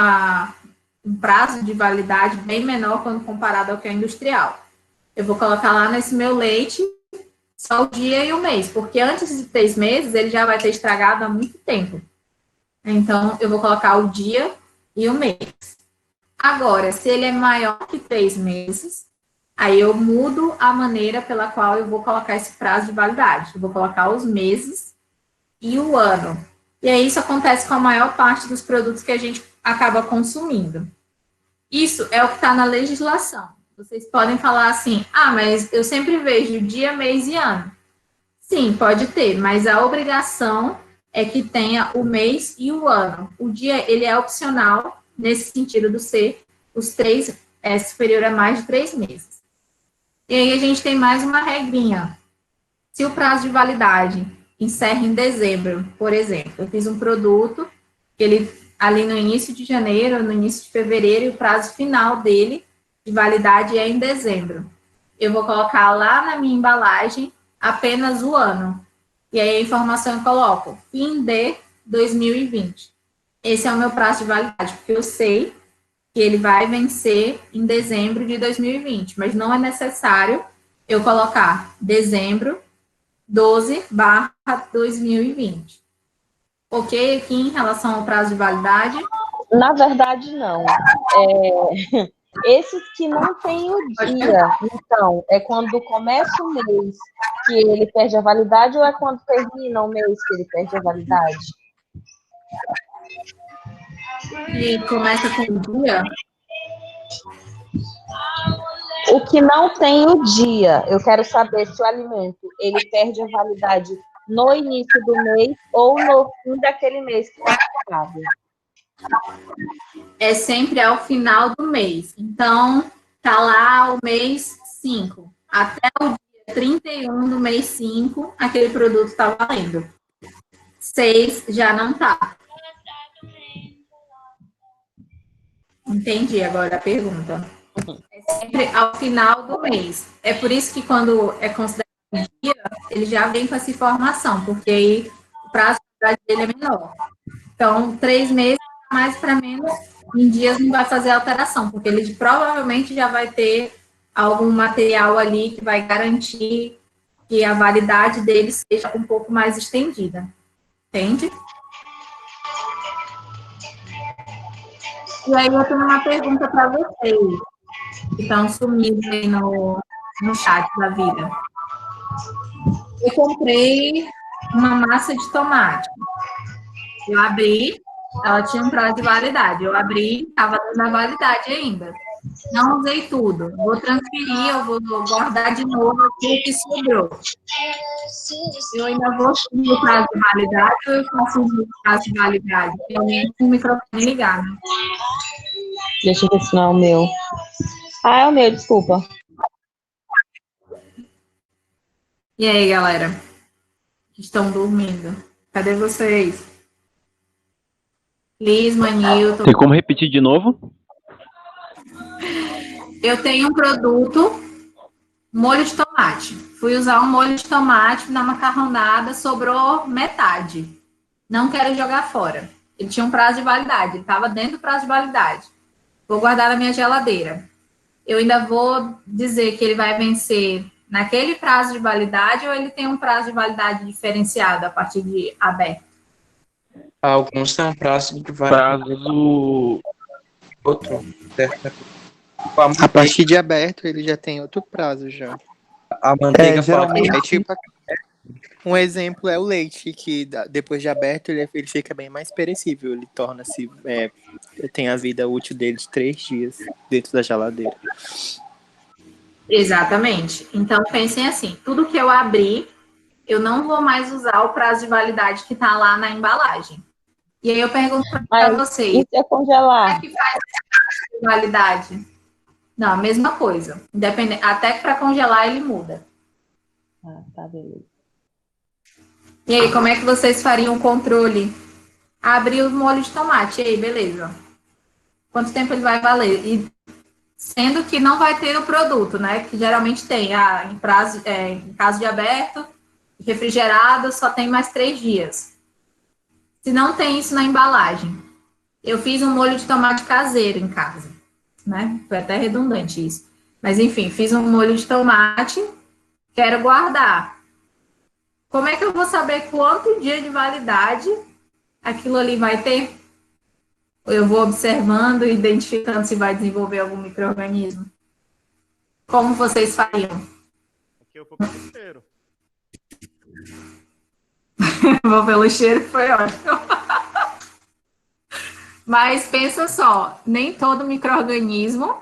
prazo de validade bem menor quando comparado ao que é industrial. Eu vou colocar lá nesse meu leite só o dia e o mês, porque antes de 3 meses ele já vai ter estragado há muito tempo. Então, eu vou colocar o dia e o mês. Agora, se ele é maior que 3 meses, aí eu mudo a maneira pela qual eu vou colocar esse prazo de validade. Eu vou colocar os meses e o ano. E aí isso acontece com a maior parte dos produtos que a gente acaba consumindo. Isso é o que está na legislação. Vocês podem falar assim, mas eu sempre vejo dia, mês e ano. Sim, pode ter, mas a obrigação é que tenha o mês e o ano. O dia, ele é opcional, nesse sentido do ser os 3, superior a mais de 3 meses. E aí a gente tem mais uma regrinha. Se o prazo de validade encerra em dezembro, por exemplo, eu fiz um produto, ele ali no início de janeiro, no início de fevereiro, e o prazo final dele de validade é em dezembro. Eu vou colocar lá na minha embalagem apenas o ano. E aí a informação eu coloco fim de 2020. Esse é o meu prazo de validade, porque eu sei que ele vai vencer em dezembro de 2020, mas não é necessário eu colocar dezembro 12/2020. Ok aqui em relação ao prazo de validade? Na verdade, não. Esses que não tem o dia, então, é quando começa o mês que ele perde a validade ou é quando termina o mês que ele perde a validade? E começa com o dia? O que não tem o dia, eu quero saber se o alimento ele perde a validade no início do mês ou no fim daquele mês que está acabado. É sempre ao final do mês. Então, tá lá o mês 5. Até o dia 31 do mês 5, aquele produto está valendo. 6 já não tá. Entendi agora a pergunta. É sempre ao final do mês. É por isso que quando é considerado dia, ele já vem com essa informação, porque aí o prazo de validade dele é menor. Então, 3 meses, mais para menos, em dias não vai fazer alteração, porque ele provavelmente já vai ter algum material ali que vai garantir que a validade dele seja um pouco mais estendida. Entende? E aí eu tenho uma pergunta para vocês, que estão sumidos aí no chat da vida. Eu comprei uma massa de tomate. Eu abri, ela tinha um prazo de validade. Eu abri, estava na validade ainda. Não usei tudo. Vou transferir, eu vou guardar de novo aquilo que sobrou. Eu ainda vou subir o prazo de validade ou eu faço o prazo de validade? Pelo menos com o microfone ligado. Deixa eu ver se não é o meu. Ah, é o meu, desculpa. E aí, galera? Estão dormindo? Cadê vocês? Liz, Manilton. Tem como repetir de novo? Eu tenho um produto, molho de tomate. Fui usar um molho de tomate na macarronada, sobrou metade. Não quero jogar fora. Ele tinha um prazo de validade, ele estava dentro do prazo de validade. Vou guardar na minha geladeira. Eu ainda vou dizer que ele vai vencer naquele prazo de validade ou ele tem um prazo de validade diferenciado a partir de aberto? Alguns têm um prazo de validade. Prazo. Outro. Certo? A partir de aberto, ele já tem outro prazo já. A manteiga Geralmente, pode... é tipo, um exemplo é o leite, que depois de aberto ele fica bem mais perecível. Ele torna-se, tem a vida útil dele de 3 dias dentro da geladeira. Exatamente. Então, pensem assim, tudo que eu abrir, eu não vou mais usar o prazo de validade que está lá na embalagem. E aí eu pergunto para vocês, Isso é congelar. como é que faz esse prazo de validade? Não, a mesma coisa. Até que para congelar ele muda. Ah, tá, beleza. E aí, como é que vocês fariam o controle? Abrir o molho de tomate, e aí, beleza. Quanto tempo ele vai valer? E sendo que não vai ter o produto, né? Que geralmente tem, em caso de aberto, refrigerado, só tem mais 3 dias. Se não tem isso na embalagem, eu fiz um molho de tomate caseiro em casa, né? Foi até redundante isso. Mas, enfim, fiz um molho de tomate, quero guardar. Como é que eu vou saber quanto dia de validade aquilo ali vai ter? Eu vou observando e identificando se vai desenvolver algum micro-organismo. Como vocês fariam? Aqui eu vou pelo cheiro. Vou pelo cheiro, foi ótimo. Mas pensa só, nem todo micro-organismo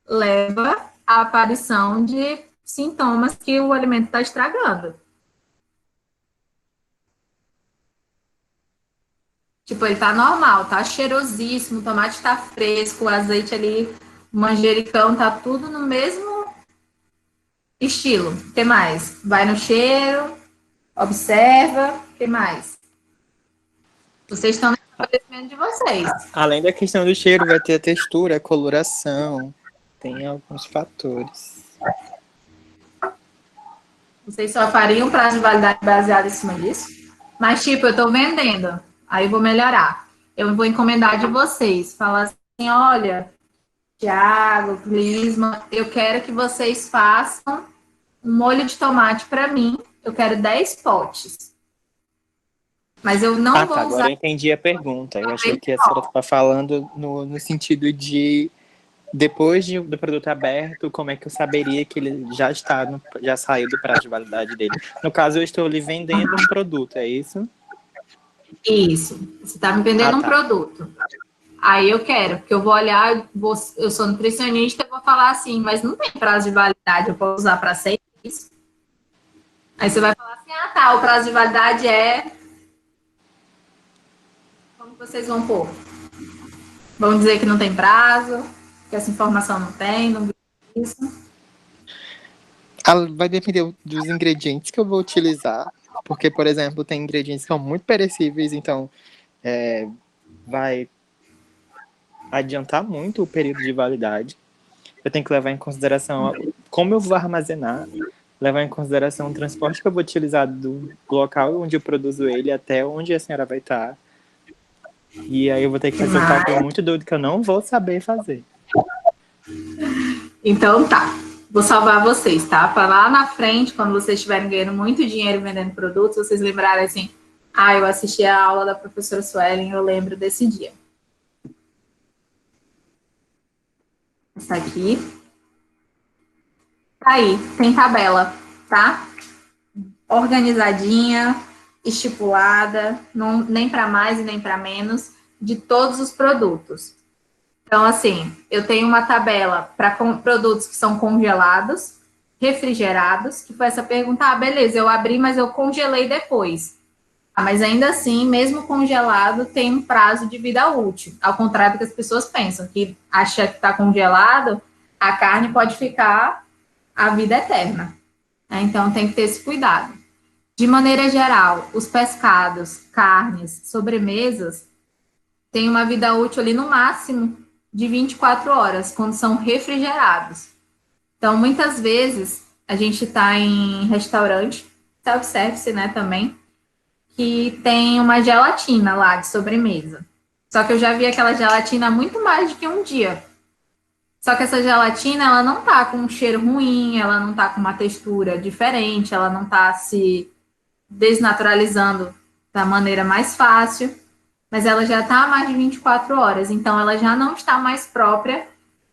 leva à aparição de sintomas que o alimento está estragando. Tipo, ele tá normal, tá cheirosíssimo, o tomate tá fresco, o azeite ali, o manjericão, tá tudo no mesmo estilo. O que mais? Vai no cheiro, observa, o que mais? Vocês estão no estabelecimento de vocês. Além da questão do cheiro, vai ter a textura, a coloração. Tem alguns fatores. Vocês só fariam prazo de validade baseado em cima disso? Mas, tipo, eu tô vendendo. Aí eu vou melhorar. Eu vou encomendar de vocês. Falar assim, olha, Thiago, Clisma, eu quero que vocês façam um molho de tomate para mim. Eu quero 10 potes. Mas eu não vou usar... Agora eu entendi a pergunta. Eu achei que a senhora estava falando no sentido de, depois do produto aberto, como é que eu saberia que ele já saiu do prazo de validade dele? No caso, eu estou lhe vendendo um produto, é isso? Isso. Você está me vendendo um produto. Aí eu quero, porque eu vou olhar, eu sou nutricionista, eu vou falar assim, mas não tem prazo de validade, eu posso usar para 6 meses. Aí você vai falar assim, ah tá, o prazo de validade é... Como vocês vão pôr? Vão dizer que não tem prazo, que essa informação não tem, não isso. Vai depender dos ingredientes que eu vou utilizar, porque, por exemplo, tem ingredientes que são muito perecíveis, então vai adiantar muito o período de validade. Eu tenho que levar em consideração como eu vou armazenar levar em consideração o transporte que eu vou utilizar do local onde eu produzo ele até onde a senhora vai estar. E aí eu vou ter que fazer um cálculo muito doido que eu não vou saber fazer. Então tá, vou salvar vocês, tá? Para lá na frente, quando vocês estiverem ganhando muito dinheiro vendendo produtos, vocês lembrarem assim, eu assisti a aula da professora Suelen, eu lembro desse dia. Está aqui. Aí, tem tabela, tá? Organizadinha, estipulada, nem para mais e nem para menos, de todos os produtos. Então, assim, eu tenho uma tabela para produtos que são congelados, refrigerados, que foi essa pergunta, beleza, eu abri, mas eu congelei depois. Mas ainda assim, mesmo congelado, tem um prazo de vida útil. Ao contrário do que as pessoas pensam, que acha que está congelado, a carne pode ficar a vida eterna. Então, tem que ter esse cuidado. De maneira geral, os pescados, carnes, sobremesas, têm uma vida útil ali no máximo de 24 horas, quando são refrigerados. Então, muitas vezes, a gente está em restaurante, self-service, né, também, que tem uma gelatina lá de sobremesa. Só que eu já vi aquela gelatina há muito mais do que um dia. Só que essa gelatina, ela não tá com um cheiro ruim, ela não tá com uma textura diferente, ela não tá se desnaturalizando da maneira mais fácil, mas ela já tá há mais de 24 horas, então ela já não está mais própria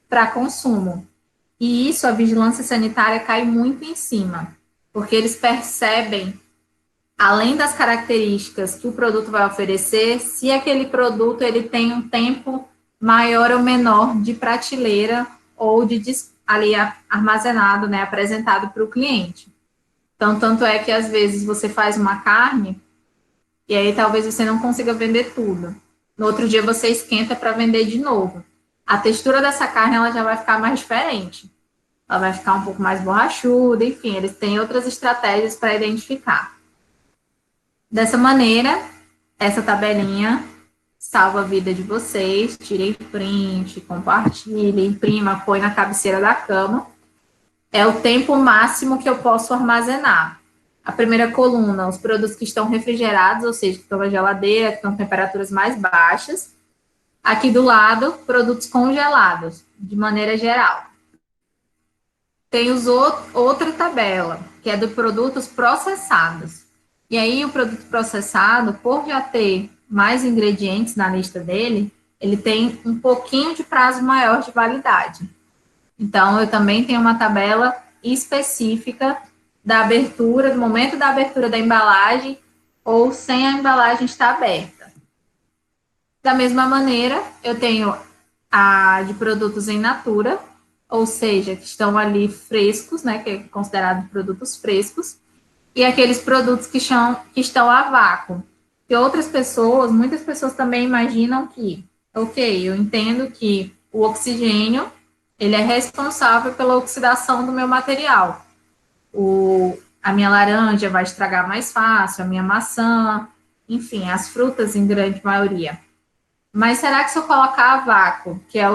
para consumo. E isso, a vigilância sanitária cai muito em cima, porque eles percebem, além das características que o produto vai oferecer, se aquele produto ele tem um tempo maior ou menor de prateleira ou de ali armazenado, né, apresentado para o cliente. Então, tanto é que às vezes você faz uma carne e aí talvez você não consiga vender tudo. No outro dia você esquenta para vender de novo. A textura dessa carne ela já vai ficar mais diferente. Ela vai ficar um pouco mais borrachuda, enfim, eles têm outras estratégias para identificar. Dessa maneira, essa tabelinha salva a vida de vocês, tirem print, compartilhem, imprima, põe na cabeceira da cama. É o tempo máximo que eu posso armazenar. A primeira coluna, os produtos que estão refrigerados, ou seja, que estão na geladeira, que estão em temperaturas mais baixas. Aqui do lado, produtos congelados, de maneira geral. Tem outra tabela, que é de produtos processados. E aí, o produto processado, por já ter mais ingredientes na lista dele, ele tem um pouquinho de prazo maior de validade. Então, eu também tenho uma tabela específica da abertura, do momento da abertura da embalagem, ou sem a embalagem estar aberta. Da mesma maneira, eu tenho a de produtos em natura, ou seja, que estão ali frescos, né, que é considerado produtos frescos, e aqueles produtos que estão a vácuo. E muitas pessoas também imaginam que, eu entendo que o oxigênio, ele é responsável pela oxidação do meu material. A minha laranja vai estragar mais fácil, a minha maçã, enfim, as frutas em grande maioria. Mas será que se eu colocar a vácuo, que é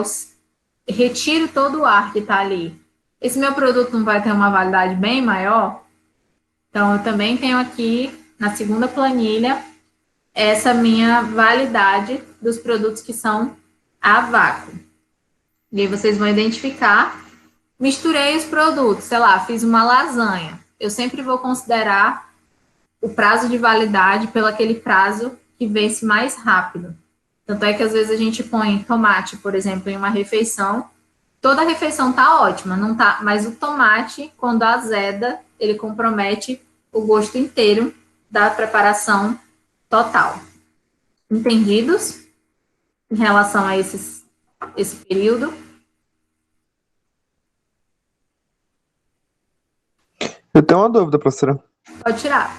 retiro todo o ar que está ali, esse meu produto não vai ter uma validade bem maior? Então, eu também tenho aqui, na segunda planilha, essa minha validade dos produtos que são a vácuo. E aí vocês vão identificar, misturei os produtos, sei lá, fiz uma lasanha. Eu sempre vou considerar o prazo de validade pelo aquele prazo que vence mais rápido. Tanto é que às vezes a gente põe tomate, por exemplo, em uma refeição, toda a refeição tá ótima, não tá, mas o tomate, quando azeda, ele compromete o gosto inteiro da preparação total. Entendidos em relação a esse período? Eu tenho uma dúvida, professora. Pode tirar.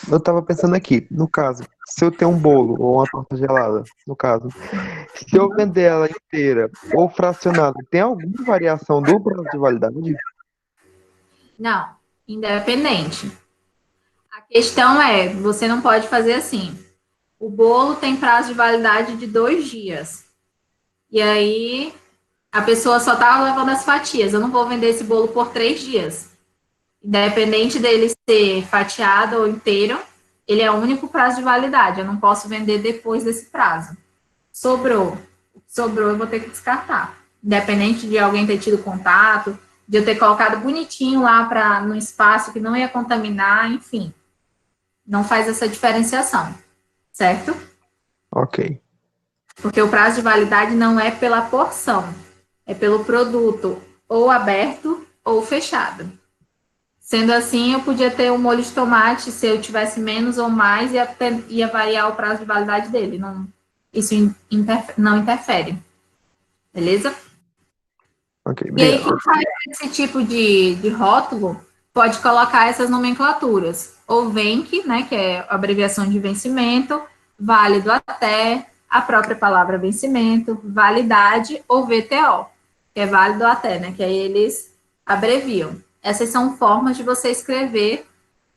Eu estava pensando aqui, no caso, se eu tenho um bolo ou uma torta gelada, no caso, se eu vender ela inteira ou fracionada, tem alguma variação do prazo de validade? Não, independente. A questão é, você não pode fazer assim. O bolo tem prazo de validade de 2 dias. E aí, a pessoa só está levando as fatias. Eu não vou vender esse bolo por 3 dias. Independente dele ser fatiado ou inteiro, ele é o único prazo de validade. Eu não posso vender depois desse prazo. Sobrou, eu vou ter que descartar. Independente de alguém ter tido contato, de eu ter colocado bonitinho lá no espaço que não ia contaminar, enfim. Não faz essa diferenciação, certo? Ok. Porque o prazo de validade não é pela porção, é pelo produto ou aberto ou fechado. Sendo assim, eu podia ter um molho de tomate, se eu tivesse menos ou mais, ia variar o prazo de validade dele. Isso não interfere. Beleza? Ok, E aí, obrigado. quem faz esse tipo de rótulo pode colocar essas nomenclaturas. Ou VENC, né, que é a abreviação de vencimento, válido até, a própria palavra vencimento, validade, ou VTO, que é válido até, né, que aí eles abreviam. Essas são formas de você escrever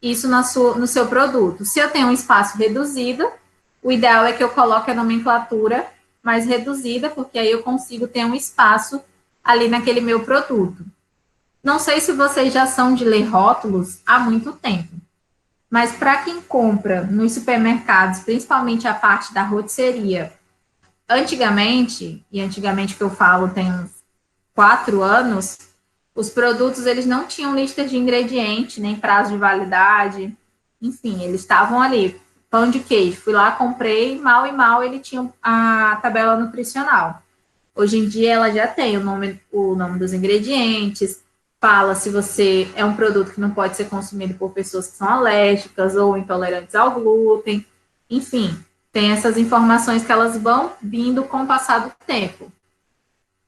isso no seu produto. Se eu tenho um espaço reduzido, o ideal é que eu coloque a nomenclatura mais reduzida, porque aí eu consigo ter um espaço ali naquele meu produto. Não sei se vocês já são de ler rótulos há muito tempo, mas para quem compra nos supermercados, principalmente a parte da rotisseria, antigamente que eu falo tem uns 4 anos, os produtos eles não tinham lista de ingredientes, nem prazo de validade, enfim, eles estavam ali. Pão de queijo, fui lá, comprei, mal e mal ele tinha a tabela nutricional. Hoje em dia ela já tem o nome dos ingredientes, fala se você é um produto que não pode ser consumido por pessoas que são alérgicas ou intolerantes ao glúten, enfim, tem essas informações que elas vão vindo com o passar do tempo.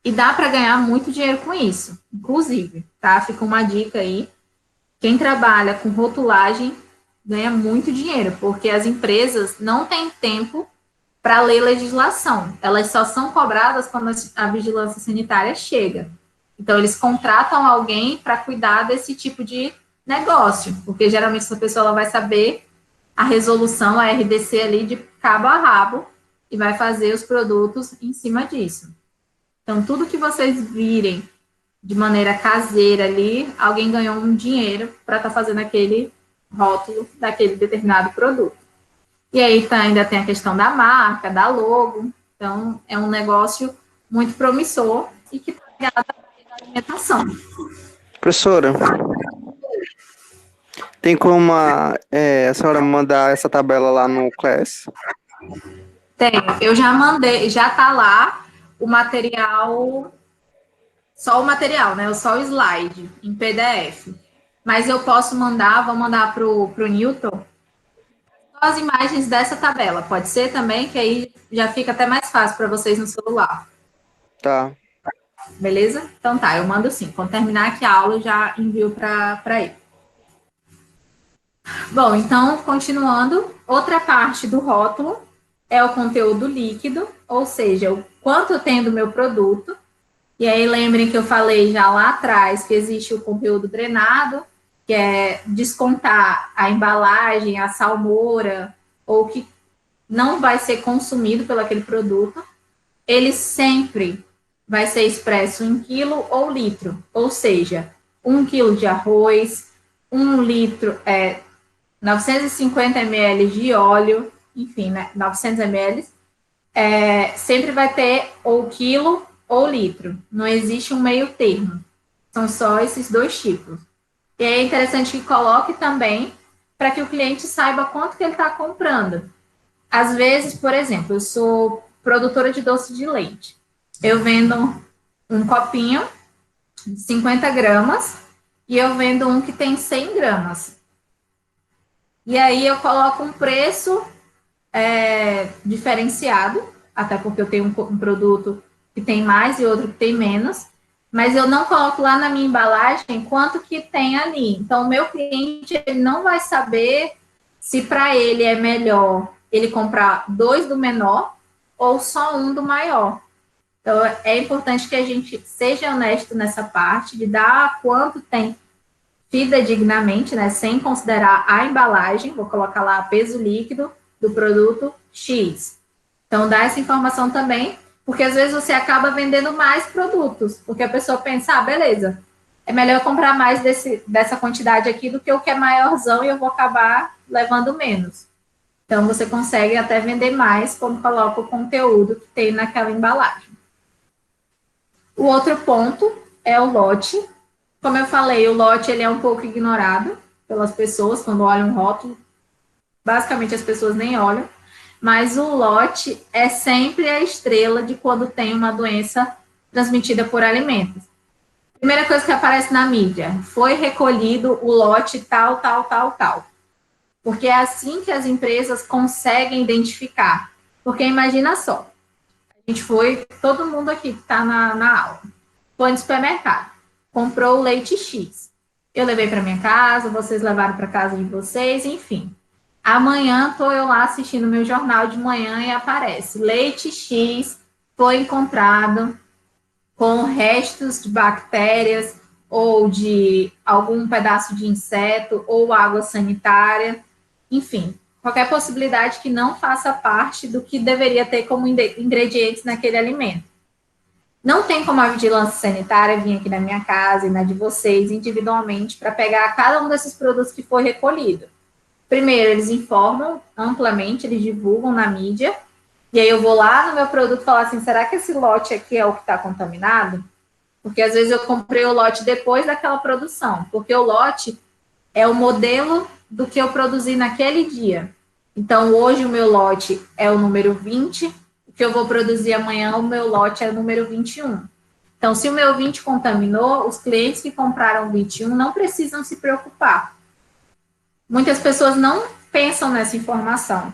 E dá para ganhar muito dinheiro com isso, inclusive, tá? Fica uma dica aí. Quem trabalha com rotulagem ganha muito dinheiro, porque as empresas não têm tempo para ler legislação. Elas só são cobradas quando a vigilância sanitária chega. Então, eles contratam alguém para cuidar desse tipo de negócio, porque geralmente essa pessoa ela vai saber a resolução, a RDC ali de cabo a rabo, e vai fazer os produtos em cima disso. Então, tudo que vocês virem de maneira caseira ali, alguém ganhou um dinheiro para estar fazendo aquele rótulo daquele determinado produto. E aí ainda tem a questão da marca, da logo. Então, é um negócio muito promissor e que está ligado à alimentação. Professora, tem como a senhora mandar essa tabela lá no Class? Tenho. Eu já mandei, já está lá o material, só o material, né? Só o slide em PDF. Mas eu posso mandar, vou mandar para o Newton as imagens dessa tabela. Pode ser também, que aí já fica até mais fácil para vocês no celular. Tá. Beleza? Então tá, eu mando sim. Quando terminar aqui a aula, eu já envio para ele. Bom, então, continuando, outra parte do rótulo é o conteúdo líquido, ou seja, o quanto eu tenho do meu produto. E aí, lembrem que eu falei já lá atrás que existe o conteúdo drenado, que é descontar a embalagem, a salmoura, ou que não vai ser consumido pelo aquele produto. Ele sempre vai ser expresso em quilo ou litro, ou seja, 1 quilo de arroz, 1 litro, 950 ml de óleo, enfim, né, 900 ml, sempre vai ter ou quilo ou litro, não existe um meio termo, são só esses dois tipos. E é interessante que coloque também para que o cliente saiba quanto que ele está comprando. Às vezes, por exemplo, eu sou produtora de doce de leite. Eu vendo um copinho de 50 gramas e eu vendo um que tem 100 gramas. E aí eu coloco um preço diferenciado, até porque eu tenho um produto que tem mais e outro que tem menos, mas eu não coloco lá na minha embalagem quanto que tem ali. Então, o meu cliente ele não vai saber se para ele é melhor ele comprar 2 do menor ou só um do maior. Então, é importante que a gente seja honesto nessa parte de dar quanto tem fidedignamente, né, sem considerar a embalagem, vou colocar lá peso líquido do produto X. Então, dá essa informação também, porque às vezes você acaba vendendo mais produtos, porque a pessoa pensa, beleza, é melhor eu comprar mais dessa quantidade aqui do que o que é maiorzão e eu vou acabar levando menos. Então, você consegue até vender mais quando coloca o conteúdo que tem naquela embalagem. O outro ponto é o lote. Como eu falei, o lote ele é um pouco ignorado pelas pessoas quando olham um rótulo. Basicamente, as pessoas nem olham. Mas o lote é sempre a estrela de quando tem uma doença transmitida por alimentos. Primeira coisa que aparece na mídia, foi recolhido o lote tal, tal, tal, tal. Porque é assim que as empresas conseguem identificar. Porque imagina só, a gente foi, todo mundo aqui que está na aula, foi no supermercado, comprou o leite X. Eu levei para minha casa, vocês levaram para casa de vocês, enfim. Amanhã estou eu lá assistindo meu jornal de manhã e aparece, leite X foi encontrado com restos de bactérias ou de algum pedaço de inseto ou água sanitária, enfim, qualquer possibilidade que não faça parte do que deveria ter como ingredientes naquele alimento. Não tem como a vigilância sanitária vir aqui na minha casa e na de vocês individualmente para pegar cada um desses produtos que foi recolhido. Primeiro, eles informam amplamente, eles divulgam na mídia, e aí eu vou lá no meu produto e falar assim, será que esse lote aqui é o que está contaminado? Porque às vezes eu comprei o lote depois daquela produção, porque o lote é o modelo do que eu produzi naquele dia. Então, hoje o meu lote é o número 20, o que eu vou produzir amanhã, o meu lote é o número 21. Então, se o meu 20 contaminou, os clientes que compraram 21 não precisam se preocupar. Muitas pessoas não pensam nessa informação.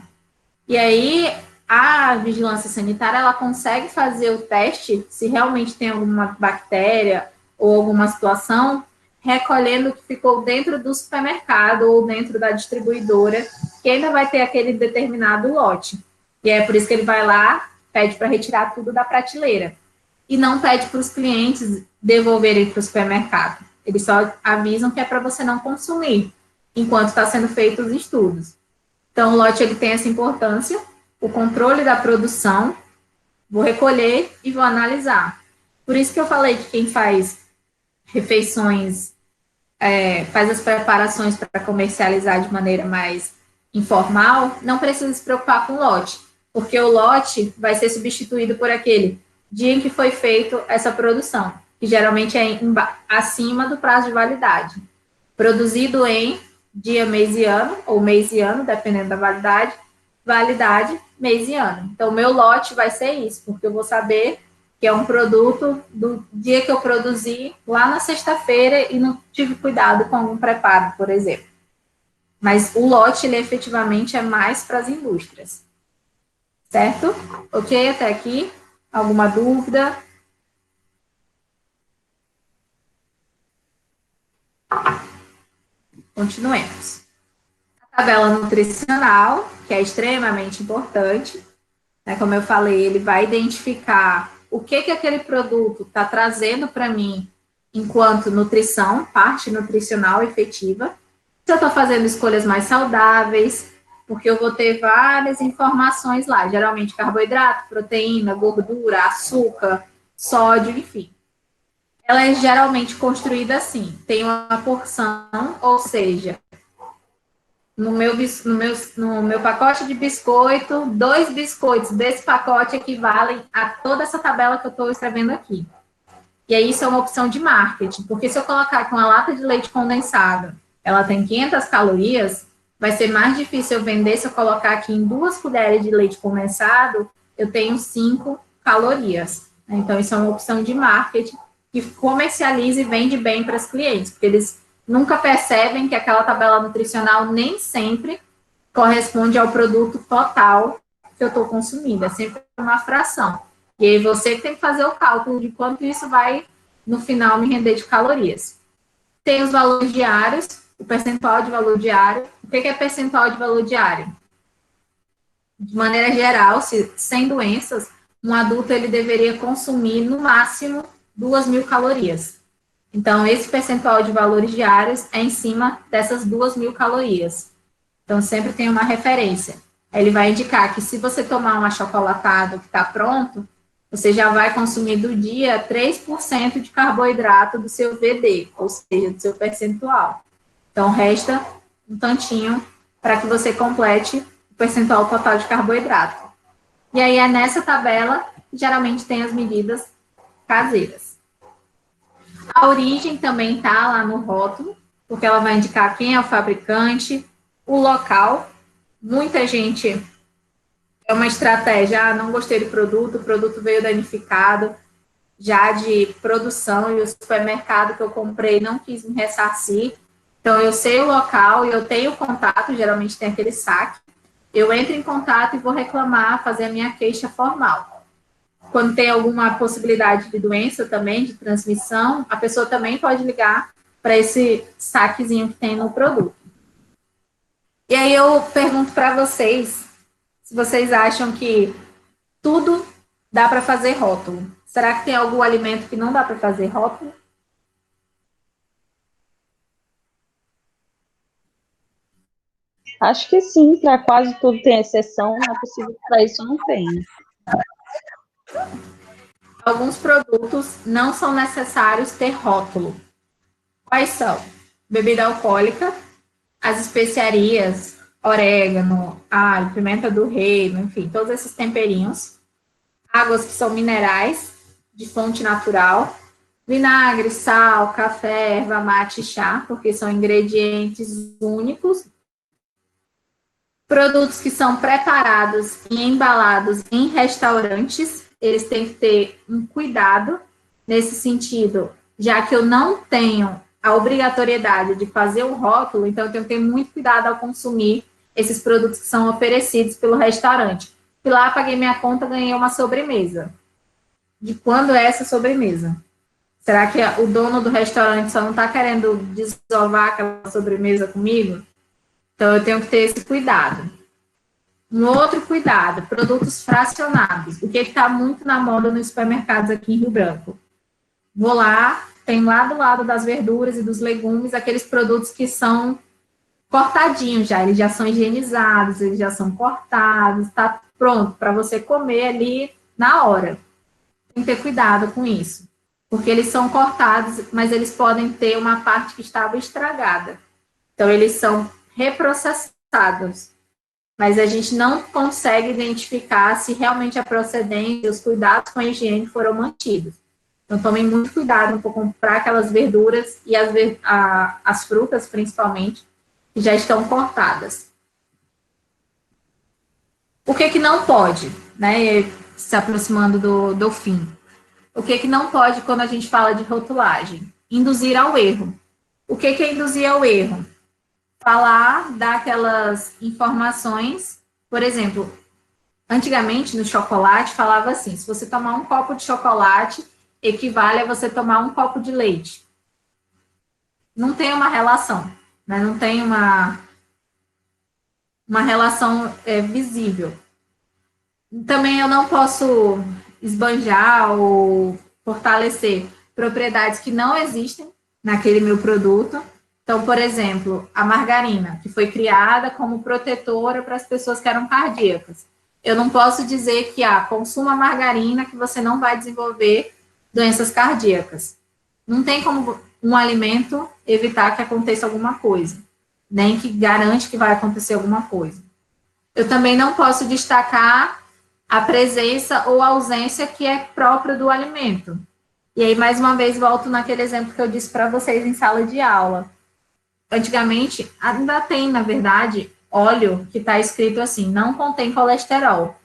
E aí, a vigilância sanitária, ela consegue fazer o teste, se realmente tem alguma bactéria ou alguma situação, recolhendo o que ficou dentro do supermercado ou dentro da distribuidora, que ainda vai ter aquele determinado lote. E é por isso que ele vai lá, pede para retirar tudo da prateleira. E não pede para os clientes devolverem para o supermercado. Eles só avisam que é para você não consumir, enquanto está sendo feitos os estudos. Então, o lote ele tem essa importância, o controle da produção, vou recolher e vou analisar. Por isso que eu falei que quem faz refeições, faz as preparações para comercializar de maneira mais informal, não precisa se preocupar com o lote, porque o lote vai ser substituído por aquele dia em que foi feito essa produção, que geralmente é acima do prazo de validade. Produzido em dia, mês e ano, ou mês e ano, dependendo da validade, mês e ano. Então, o meu lote vai ser isso, porque eu vou saber que é um produto do dia que eu produzi lá na sexta-feira e não tive cuidado com algum preparo, por exemplo. Mas o lote, ele efetivamente é mais para as indústrias. Certo? Ok? Até aqui? Alguma dúvida? Continuemos. A tabela nutricional, que é extremamente importante, né? Como eu falei, ele vai identificar o que aquele produto está trazendo para mim enquanto nutrição, parte nutricional efetiva. Se eu estou fazendo escolhas mais saudáveis, porque eu vou ter várias informações lá, geralmente carboidrato, proteína, gordura, açúcar, sódio, enfim. Ela é geralmente construída assim, tem uma porção, ou seja, no meu pacote de biscoito, 2 biscoitos desse pacote equivalem a toda essa tabela que eu estou escrevendo aqui. E aí isso é uma opção de marketing, porque se eu colocar que uma lata de leite condensado, ela tem 500 calorias, vai ser mais difícil eu vender se eu colocar aqui em 2 colheres de leite condensado, eu tenho 5 calorias. Então, isso é uma opção de marketing que comercializa e vende bem para os clientes, porque eles nunca percebem que aquela tabela nutricional nem sempre corresponde ao produto total que eu estou consumindo, é sempre uma fração. E aí você tem que fazer o cálculo de quanto isso vai, no final, me render de calorias. Tem os valores diários, o percentual de valor diário. O que é percentual de valor diário? De maneira geral, sem doenças, um adulto ele deveria consumir, no máximo, 2.000 calorias. Então, esse percentual de valores diários é em cima dessas 2.000 calorias. Então, sempre tem uma referência. Ele vai indicar que se você tomar um achocolatado que está pronto, você já vai consumir do dia 3% de carboidrato do seu VD, ou seja, do seu percentual. Então, resta um tantinho para que você complete o percentual total de carboidrato. E aí, é nessa tabela que geralmente tem as medidas caseiras. A origem também está lá no rótulo, porque ela vai indicar quem é o fabricante, o local. Muita gente, é uma estratégia, não gostei do produto, o produto veio danificado, já de produção, e o supermercado que eu comprei não quis me ressarcir. Então, eu sei o local e eu tenho contato, geralmente tem aquele saque. Eu entro em contato e vou reclamar, fazer a minha queixa formal. Quando tem alguma possibilidade de doença também, de transmissão, a pessoa também pode ligar para esse saquezinho que tem no produto. E aí eu pergunto para vocês, se vocês acham que tudo dá para fazer rótulo. Será que tem algum alimento que não dá para fazer rótulo? Acho que sim, para quase tudo tem exceção, não é possível que para isso não tenha. Alguns produtos não são necessários ter rótulo. Quais são? Bebida alcoólica, as especiarias, orégano, alho, pimenta do reino, enfim, todos esses temperinhos. Águas que são minerais, de fonte natural. Vinagre, sal, café, erva mate e chá, porque são ingredientes únicos. Produtos que são preparados e embalados em restaurantes, eles têm que ter um cuidado nesse sentido, já que eu não tenho a obrigatoriedade de fazer o rótulo, então eu tenho que ter muito cuidado ao consumir esses produtos que são oferecidos pelo restaurante. Fui lá, paguei minha conta, ganhei uma sobremesa. De quando é essa sobremesa? Será que o dono do restaurante só não está querendo desovar aquela sobremesa comigo? Então, eu tenho que ter esse cuidado. Um outro cuidado, produtos fracionados. O que está muito na moda nos supermercados aqui em Rio Branco? Vou lá, tem lá do lado das verduras e dos legumes, aqueles produtos que são cortadinhos já, eles já são higienizados, eles já são cortados, está pronto para você comer ali na hora. Tem que ter cuidado com isso, porque eles são cortados, mas eles podem ter uma parte que estava estragada. Então, eles são reprocessados, mas a gente não consegue identificar se realmente a procedência e os cuidados com a higiene foram mantidos. Então, tomem muito cuidado para comprar aquelas verduras e as frutas, principalmente, que já estão cortadas. O que não pode, né, se aproximando do fim? O que não pode quando a gente fala de rotulagem? Induzir ao erro. O que é induzir ao erro? Falar daquelas informações, por exemplo, antigamente no chocolate falava assim, se você tomar um copo de chocolate, equivale a você tomar um copo de leite. Não tem uma relação, né? Não tem uma relação visível. Também eu não posso esbanjar ou fortalecer propriedades que não existem naquele meu produto. Então, por exemplo, a margarina, que foi criada como protetora para as pessoas que eram cardíacas. Eu não posso dizer que, consuma margarina que você não vai desenvolver doenças cardíacas. Não tem como um alimento evitar que aconteça alguma coisa, nem que garante que vai acontecer alguma coisa. Eu também não posso destacar a presença ou ausência que é própria do alimento. E aí, mais uma vez, volto naquele exemplo que eu disse para vocês em sala de aula. Antigamente, ainda tem, na verdade, óleo que está escrito assim, não contém colesterol.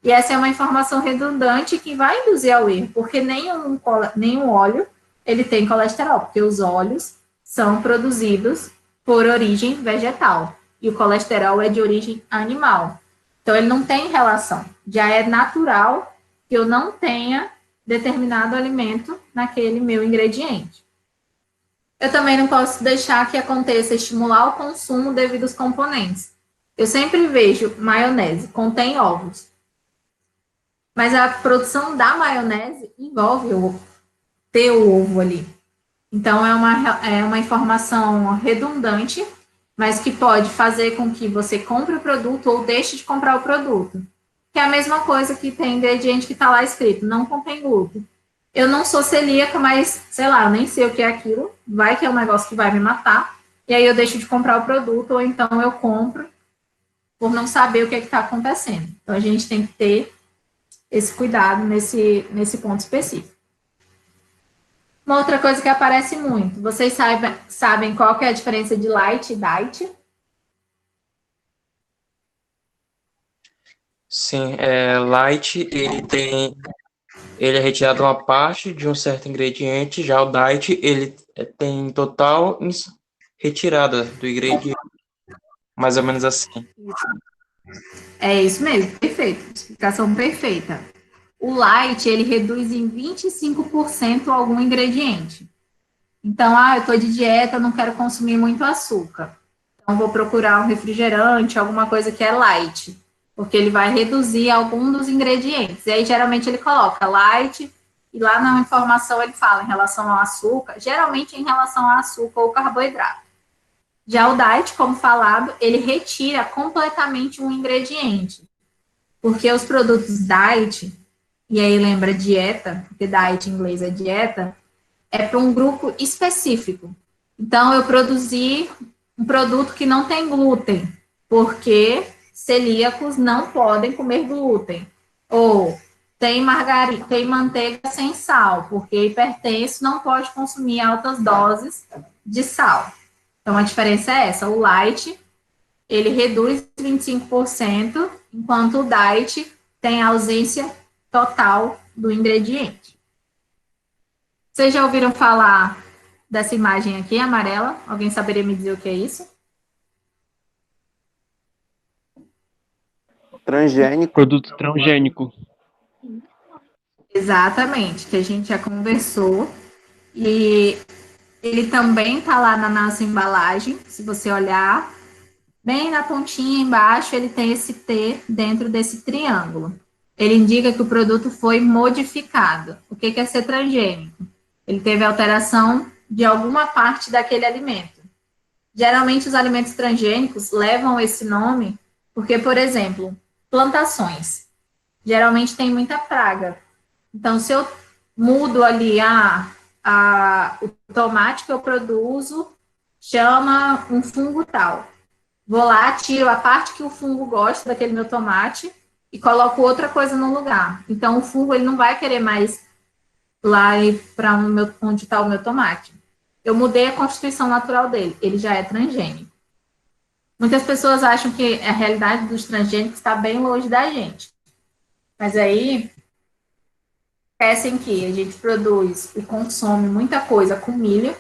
E essa é uma informação redundante que vai induzir ao erro, porque nenhum óleo ele tem colesterol, porque os óleos são produzidos por origem vegetal, e o colesterol é de origem animal. Então, ele não tem relação. Já é natural que eu não tenha determinado alimento naquele meu ingrediente. Eu também não posso deixar que aconteça estimular o consumo devido aos componentes. Eu sempre vejo maionese, contém ovos. Mas a produção da maionese envolve ter o ovo ali. Então, é uma informação redundante, mas que pode fazer com que você compre o produto ou deixe de comprar o produto. que é a mesma coisa que tem ingrediente que está lá escrito, não contém glúten. Eu não sou celíaca, mas, sei lá, eu nem sei o que é aquilo, vai que é um negócio que vai me matar, e aí eu deixo de comprar o produto, ou então eu compro por não saber o que está acontecendo. Então, a gente tem que ter esse cuidado nesse ponto específico. Uma outra coisa que aparece muito, vocês sabem qual que é a diferença de light e diet? Sim, light, ele é retirado uma parte de um certo ingrediente, já o diet, ele tem total retirada do ingrediente, mais ou menos assim. É isso mesmo, perfeito, explicação perfeita. O light, ele reduz em 25% algum ingrediente. Então, eu estou de dieta, não quero consumir muito açúcar. Então, vou procurar um refrigerante, alguma coisa que é light, porque ele vai reduzir algum dos ingredientes. E aí, geralmente, ele coloca light, e lá na informação ele fala em relação ao açúcar, geralmente em relação ao açúcar ou carboidrato. Já o diet, como falado, ele retira completamente um ingrediente, porque os produtos diet, e aí lembra dieta, porque diet em inglês é dieta, é para um grupo específico. Então, eu produzi um produto que não tem glúten, porque celíacos não podem comer glúten. Ou tem margarina, tem manteiga sem sal, porque hipertenso não pode consumir altas doses de sal. Então, a diferença é essa. O light, ele reduz 25%, enquanto o diet tem ausência total do ingrediente. Vocês já ouviram falar dessa imagem aqui, amarela? Alguém saberia me dizer o que é isso? Transgênico. Produto transgênico. Exatamente, que a gente já conversou. E ele também está lá na nossa embalagem, se você olhar, bem na pontinha embaixo, ele tem esse T dentro desse triângulo. Ele indica que o produto foi modificado. O que é ser transgênico? Ele teve alteração de alguma parte daquele alimento. Geralmente, os alimentos transgênicos levam esse nome porque, por exemplo, plantações. Geralmente tem muita praga. Então, se eu mudo ali o tomate que eu produzo, chama um fungo tal. Vou lá, tiro a parte que o fungo gosta daquele meu tomate e coloco outra coisa no lugar. Então, o fungo ele não vai querer mais lá para onde está o meu tomate. Eu mudei a constituição natural dele, ele já é transgênico. Muitas pessoas acham que a realidade dos transgênicos está bem longe da gente. Mas aí, esquecem que a gente produz e consome muita coisa com milho,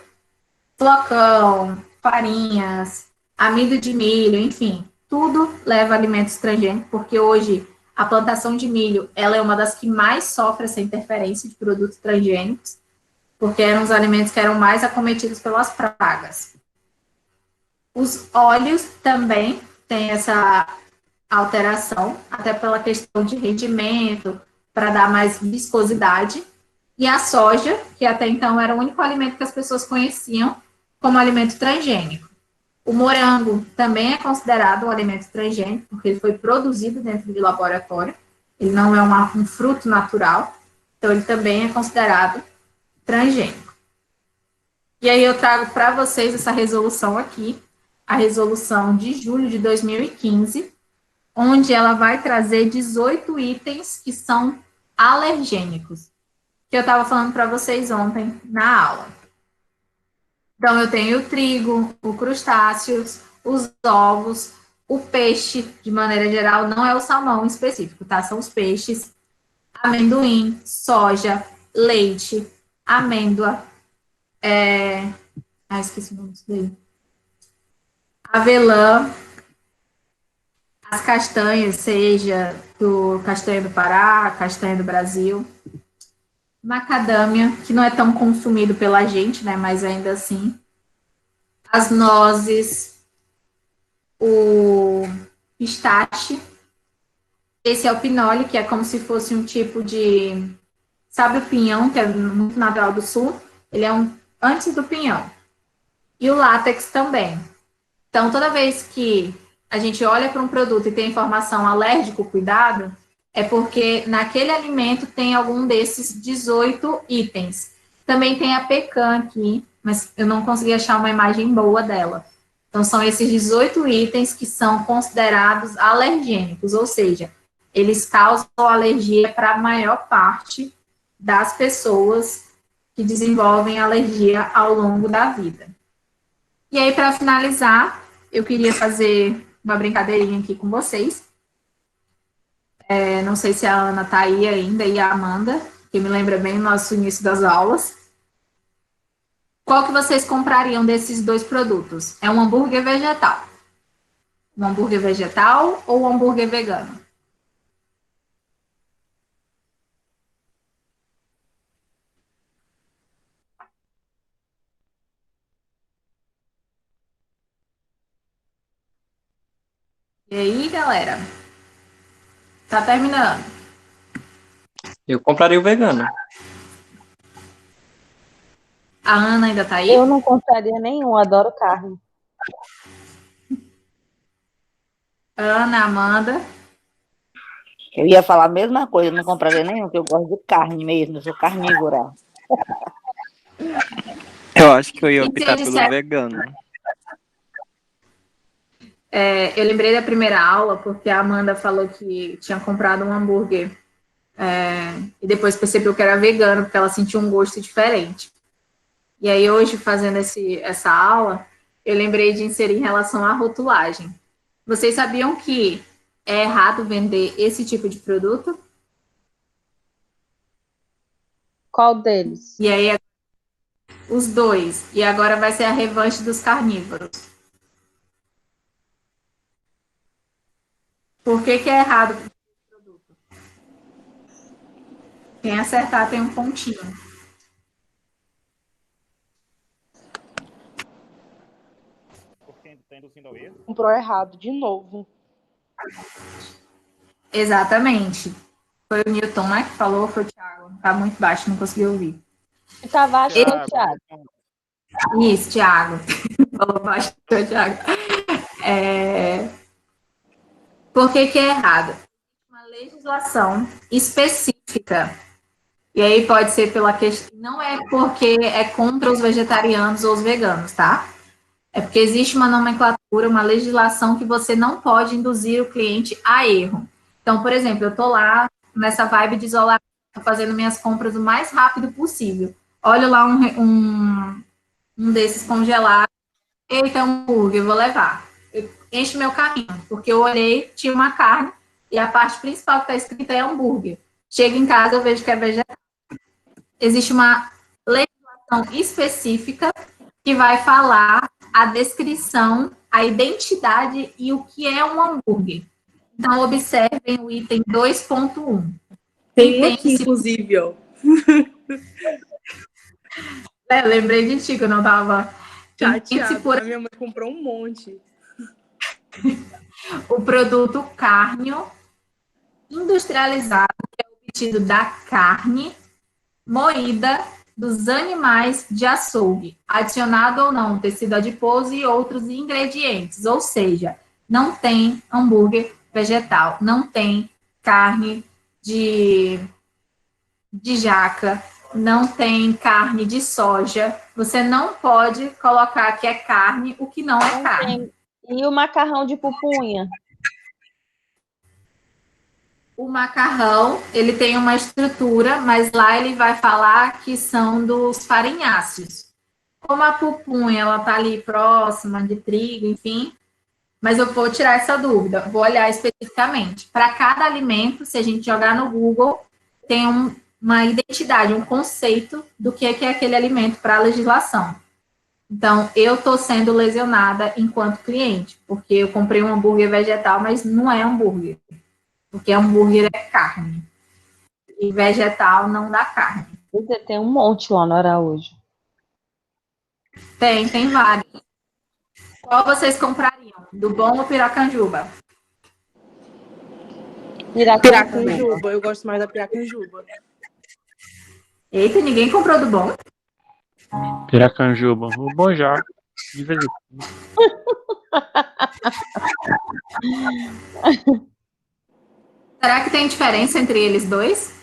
flocão, farinhas, amido de milho, enfim, tudo leva alimentos transgênicos, porque hoje a plantação de milho, ela é uma das que mais sofre essa interferência de produtos transgênicos, porque eram os alimentos que eram mais acometidos pelas pragas. Os óleos também têm essa alteração, até pela questão de rendimento, para dar mais viscosidade, e a soja, que até então era o único alimento que as pessoas conheciam como alimento transgênico. O morango também é considerado um alimento transgênico, porque ele foi produzido dentro de laboratório, ele não é um fruto natural, então ele também é considerado transgênico. E aí eu trago para vocês essa resolução aqui, a resolução de julho de 2015, onde ela vai trazer 18 itens que são alergênicos, que eu estava falando para vocês ontem na aula. Então, eu tenho o trigo, o crustáceos, os ovos, o peixe, de maneira geral, não é o salmão em específico, tá? São os peixes, amendoim, soja, leite, amêndoa, esqueci o nome disso daí. Avelã, as castanhas, seja do castanha do Pará, castanha do Brasil, macadâmia, que não é tão consumido pela gente, né, mas ainda assim, as nozes, o pistache, esse é o pinole, que é como se fosse um tipo de, sabe o pinhão, que é muito natural do sul? Ele é antes do pinhão. E o látex também. Então, toda vez que a gente olha para um produto e tem informação alérgico, cuidado, é porque naquele alimento tem algum desses 18 itens. Também tem a pecan aqui, mas eu não consegui achar uma imagem boa dela. Então, são esses 18 itens que são considerados alergênicos, ou seja, eles causam alergia para a maior parte das pessoas que desenvolvem alergia ao longo da vida. E aí, para finalizar, eu queria fazer uma brincadeirinha aqui com vocês. Não sei se a Ana está aí ainda e a Amanda, que me lembra bem o nosso início das aulas. Qual que vocês comprariam desses dois produtos? É um hambúrguer vegetal. Um hambúrguer vegetal ou um hambúrguer vegano? E aí, galera? Tá terminando. Eu compraria o vegano. A Ana ainda tá aí? Eu não compraria nenhum, adoro carne. Ana, Amanda. Eu ia falar a mesma coisa, eu não compraria nenhum, porque eu gosto de carne mesmo, eu sou carnívora. Eu acho que eu ia E se optar eu pelo disser- vegano. Eu lembrei da primeira aula, porque a Amanda falou que tinha comprado um hambúrguer e depois percebeu que era vegano, porque ela sentiu um gosto diferente. E aí, hoje, fazendo essa aula, eu lembrei de inserir em relação à rotulagem. Vocês sabiam que é errado vender esse tipo de produto? Qual deles? E aí, os dois. E agora vai ser a revanche dos carnívoros. Por que é errado? Quem acertar tem um pontinho. Porque está induzindo ao erro. Comprou errado, de novo. Exatamente. Foi o Newton, né, que falou, ou foi o Thiago? Tá muito baixo, não consegui ouvir. Tá baixo, Thiago. Isso, Thiago. Falou baixo, foi o Thiago. Por que é errado? Uma legislação específica. E aí pode ser pela questão. Não é porque é contra os vegetarianos ou os veganos, tá? É porque existe uma nomenclatura, uma legislação que você não pode induzir o cliente a erro. Então, por exemplo, eu estou lá nessa vibe de isolamento, fazendo minhas compras o mais rápido possível. Olho lá um desses congelados. Eita, um hambúrguer, vou levar. Eu encho meu carrinho, porque eu olhei, tinha uma carne, e a parte principal que está escrita é hambúrguer. Chego em casa, eu vejo que é vegetal. Existe uma legislação específica que vai falar a descrição, a identidade e o que é um hambúrguer. Então, observem o item 2.1. Tem aqui, inclusive, ó. Lembrei de ti, que eu não estava Chateada. A minha mãe comprou um monte. O produto cárneo industrializado, que é obtido da carne moída dos animais de açougue, adicionado ou não tecido adiposo e outros ingredientes, ou seja, não tem hambúrguer vegetal, não tem carne de jaca, não tem carne de soja, você não pode colocar que é carne o que não é carne. E o macarrão de pupunha? O macarrão, ele tem uma estrutura, mas lá ele vai falar que são dos farinháceos. Como a pupunha, ela tá ali próxima de trigo, enfim, mas eu vou tirar essa dúvida, vou olhar especificamente. Para cada alimento, se a gente jogar no Google, tem uma identidade, um conceito do que é aquele alimento para a legislação. Então, eu estou sendo lesionada enquanto cliente, porque eu comprei um hambúrguer vegetal, mas não é hambúrguer. Porque hambúrguer é carne. E vegetal não dá carne. Tem um monte lá no Araújo. Tem vários. Qual vocês comprariam? Do Bom ou Piracanjuba? Piracanjuba. Eu gosto mais da Piracanjuba. Eita, ninguém comprou do Bom? Piracanjuba. O bom já. De vez em quando. Será que tem diferença entre eles dois?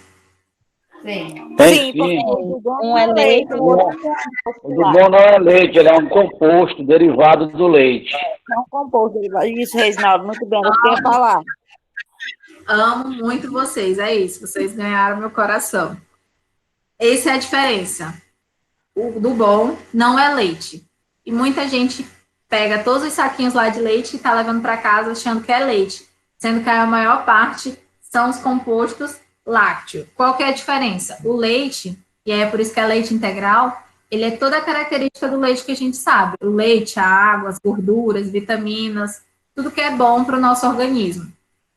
Sim. Tem Sim, porque sim. o do bom Um não é é leite, leite, o o outro outro é O do bom não é leite, ele é um composto derivado do leite. é um composto. Isso, Reginaldo, muito bem, você quer falar. Amo muito vocês, é isso. Vocês ganharam meu coração. Essa é a diferença. O do bom não é leite. E muita gente pega todos os saquinhos lá de leite e está levando para casa achando que é leite, sendo que a maior parte são os compostos lácteos. Qual que é a diferença? O leite, e é por isso que é leite integral, ele é toda a característica do leite que a gente sabe. O leite, a água, as gorduras, vitaminas, tudo que é bom para o nosso organismo.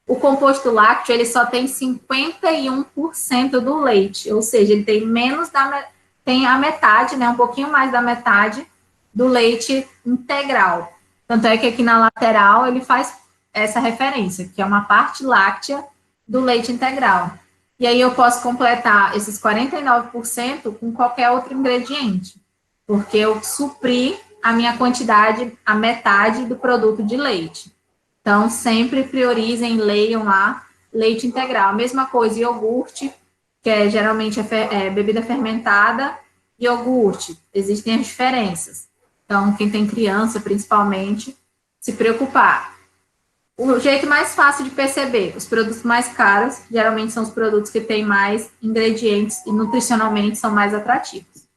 O composto lácteo, ele só tem 51% do leite, ou seja, ele tem menos tem a metade, né, um pouquinho mais da metade do leite integral. Tanto é que aqui na lateral ele faz essa referência, que é uma parte láctea do leite integral. E aí eu posso completar esses 49% com qualquer outro ingrediente, porque eu supri a minha quantidade, a metade do produto de leite. Então, sempre priorizem, leiam lá, leite integral. A mesma coisa, iogurte, que geralmente é bebida fermentada, iogurte, existem as diferenças. Então, quem tem criança, principalmente, se preocupar. O jeito mais fácil de perceber, os produtos mais caros, geralmente são os produtos que têm mais ingredientes e nutricionalmente são mais atrativos.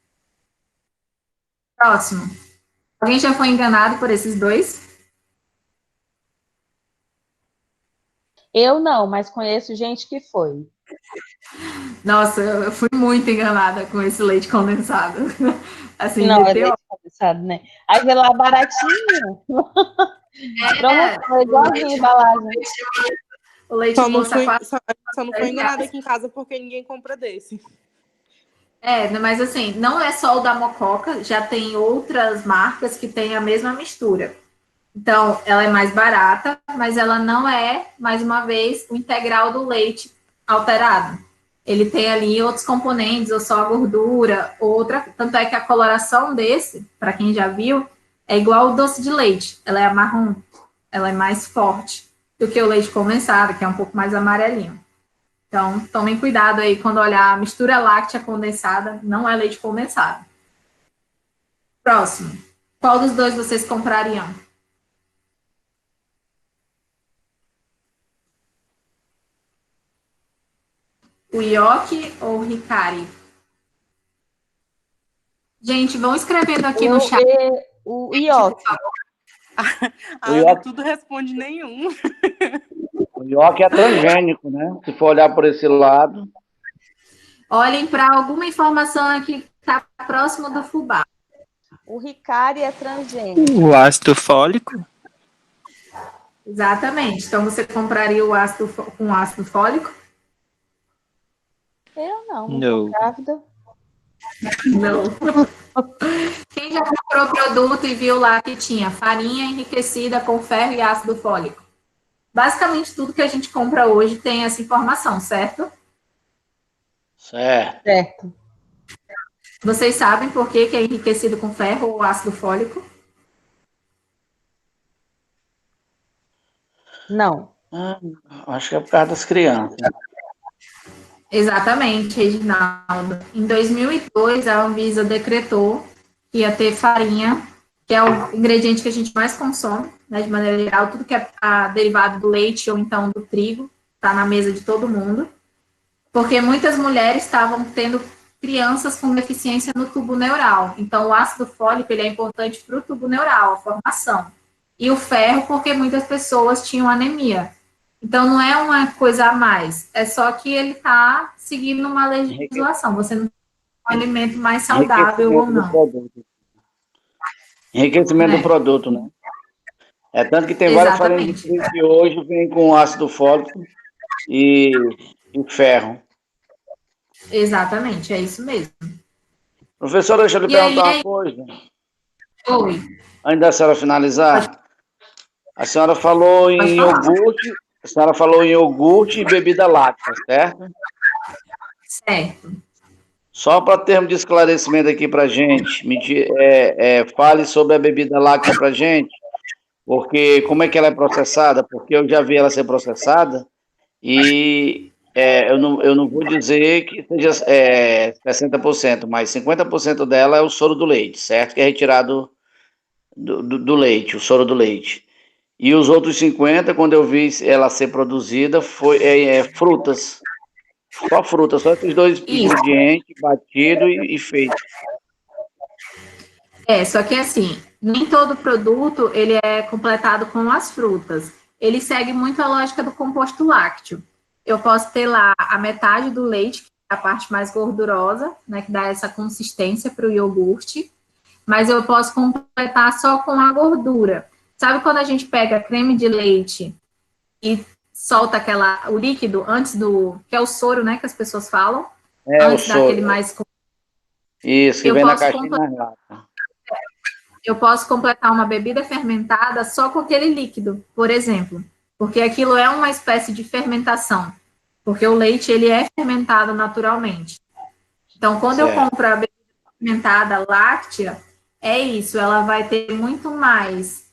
Próximo. Alguém já foi enganado por esses dois? Eu não, mas conheço gente que foi. Nossa, eu fui muito enganada com esse leite condensado. Assim, Não, é meteu. leite condensado, né? Aí vê lá baratinho. Promoção, igualzinho a embalagem. O leite Só não moça fui, quase só não fui enganada aqui em casa porque ninguém compra desse. mas assim, não é só o da Mococa, já tem outras marcas que têm a mesma mistura. Então, ela é mais barata, mas ela não é, mais uma vez, o integral do leite alterado. Ele tem ali outros componentes, ou só a gordura, outra. Tanto é que a coloração desse, para quem já viu, é igual ao doce de leite. Ela é marrom, ela é mais forte do que o leite condensado, que é um pouco mais amarelinho. Então, tomem cuidado aí quando olhar a mistura láctea condensada, não é leite condensado. Próximo. Qual dos dois vocês comprariam? O Yoki ou o Hikari? Gente, vão escrevendo aqui no chat. O Yoki. A Ana tudo responde nenhum. O Yoki é transgênico, né? Se for olhar por esse lado. Olhem para alguma informação aqui que está próximo do fubá. O Hikari é transgênico. O ácido fólico? Exatamente. Então, você compraria o ácido com ácido fólico? Eu não. Não. Tô grávida. Não. Quem já comprou o produto e viu lá que tinha farinha enriquecida com ferro e ácido fólico? Basicamente, tudo que a gente compra hoje tem essa informação, certo? Certo. Certo. Vocês sabem por que é enriquecido com ferro ou ácido fólico? Não. Acho que é por causa das crianças. Exatamente, Reginaldo. Em 2002, a Anvisa decretou que ia ter farinha, que é o ingrediente que a gente mais consome, né, de maneira geral, tudo que é derivado do leite ou então do trigo, está na mesa de todo mundo, porque muitas mulheres estavam tendo crianças com deficiência no tubo neural. Então, o ácido fólico ele é importante para o tubo neural, a formação. E o ferro, porque muitas pessoas tinham anemia. Então, não é uma coisa a mais, é só que ele está seguindo uma legislação. Você não tem um alimento mais saudável ou não. Enriquecimento do produto, né? É tanto que tem várias farinhas de trigo que hoje vem com ácido fólico e ferro. Exatamente, é isso mesmo. Professora, deixa eu lhe perguntar uma coisa. Oi. Antes da senhora finalizar, a senhora falou em iogurte, e bebida láctea, certo? Certo. Só para termos de esclarecimento aqui para a gente, fale sobre a bebida láctea para a gente, porque como é que ela é processada? Porque eu já vi ela ser processada E eu não vou dizer que seja 60%, mas 50% dela é o soro do leite, certo? Que é retirado do leite, o soro do leite. E os outros 50%, quando eu vi ela ser produzida, foi frutas. Só frutas, só esses dois ingredientes, batido e feito. Só que assim, nem todo produto ele é completado com as frutas. Ele segue muito a lógica do composto lácteo. Eu posso ter lá a metade do leite, que é a parte mais gordurosa, né, que dá essa consistência para o iogurte, mas eu posso completar só com a gordura. Sabe quando a gente pega creme de leite e solta o líquido antes que é o soro, né, que as pessoas falam, antes daquele mais... Isso, que vem na caixinha mais lata. Eu posso completar uma bebida fermentada só com aquele líquido, por exemplo, porque aquilo é uma espécie de fermentação, porque o leite ele é fermentado naturalmente. Então, quando eu compro a bebida fermentada láctea, é isso, ela vai ter muito mais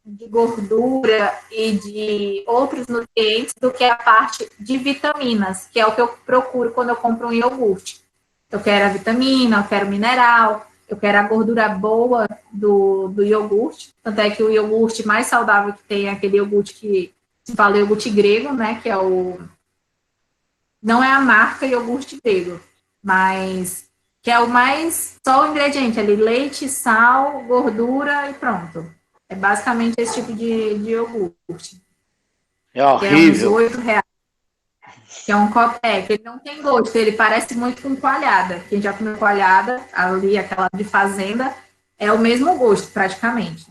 de gordura e de outros nutrientes do que a parte de vitaminas, que é o que eu procuro quando eu compro um iogurte. Eu quero a vitamina, eu quero mineral, eu quero a gordura boa do iogurte, tanto é que o iogurte mais saudável que tem é aquele iogurte que se fala iogurte grego, né, que é não é a marca iogurte grego, mas que é o mais, só o ingrediente ali, leite, sal, gordura e pronto. É basicamente esse tipo de iogurte. É horrível. Que é uns R$8. Que é um copo, que ele não tem gosto, ele parece muito com coalhada. Quem já comeu coalhada, ali, aquela de fazenda, é o mesmo gosto, praticamente.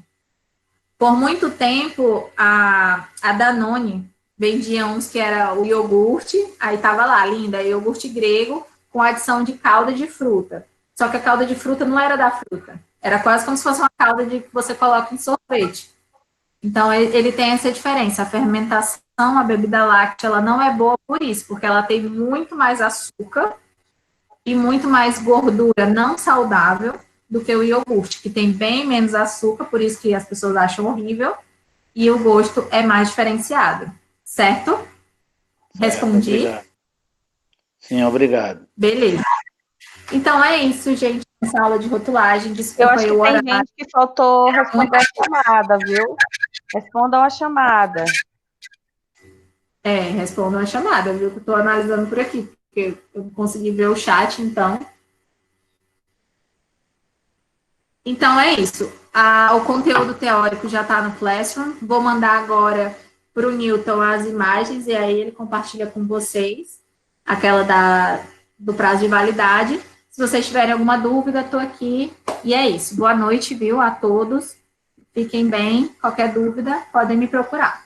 Por muito tempo, a Danone vendia uns que era o iogurte, aí tava lá, linda, iogurte grego, com adição de calda de fruta. Só que a calda de fruta não era da fruta, era quase como se fosse uma calda que você coloca em sorvete. Então, ele tem essa diferença. A fermentação, a bebida láctea, ela não é boa por isso, porque ela tem muito mais açúcar e muito mais gordura não saudável do que o iogurte, que tem bem menos açúcar, por isso que as pessoas acham horrível, e o gosto é mais diferenciado. Certo? Respondi? Obrigado. Sim, obrigado. Beleza. Então, é isso, gente, essa aula de rotulagem. Desculpa, eu acho que tem gente que faltou responder a chamada, viu? Respondam a chamada. Respondam a chamada, viu? Que eu estou analisando por aqui, porque eu não consegui ver o chat, então. Então, é isso. O conteúdo teórico já está no Classroom. Vou mandar agora para o Newton as imagens, e aí ele compartilha com vocês aquela do prazo de validade. Se vocês tiverem alguma dúvida, estou aqui. E é isso. Boa noite, viu, a todos. Fiquem bem. Qualquer dúvida, podem me procurar.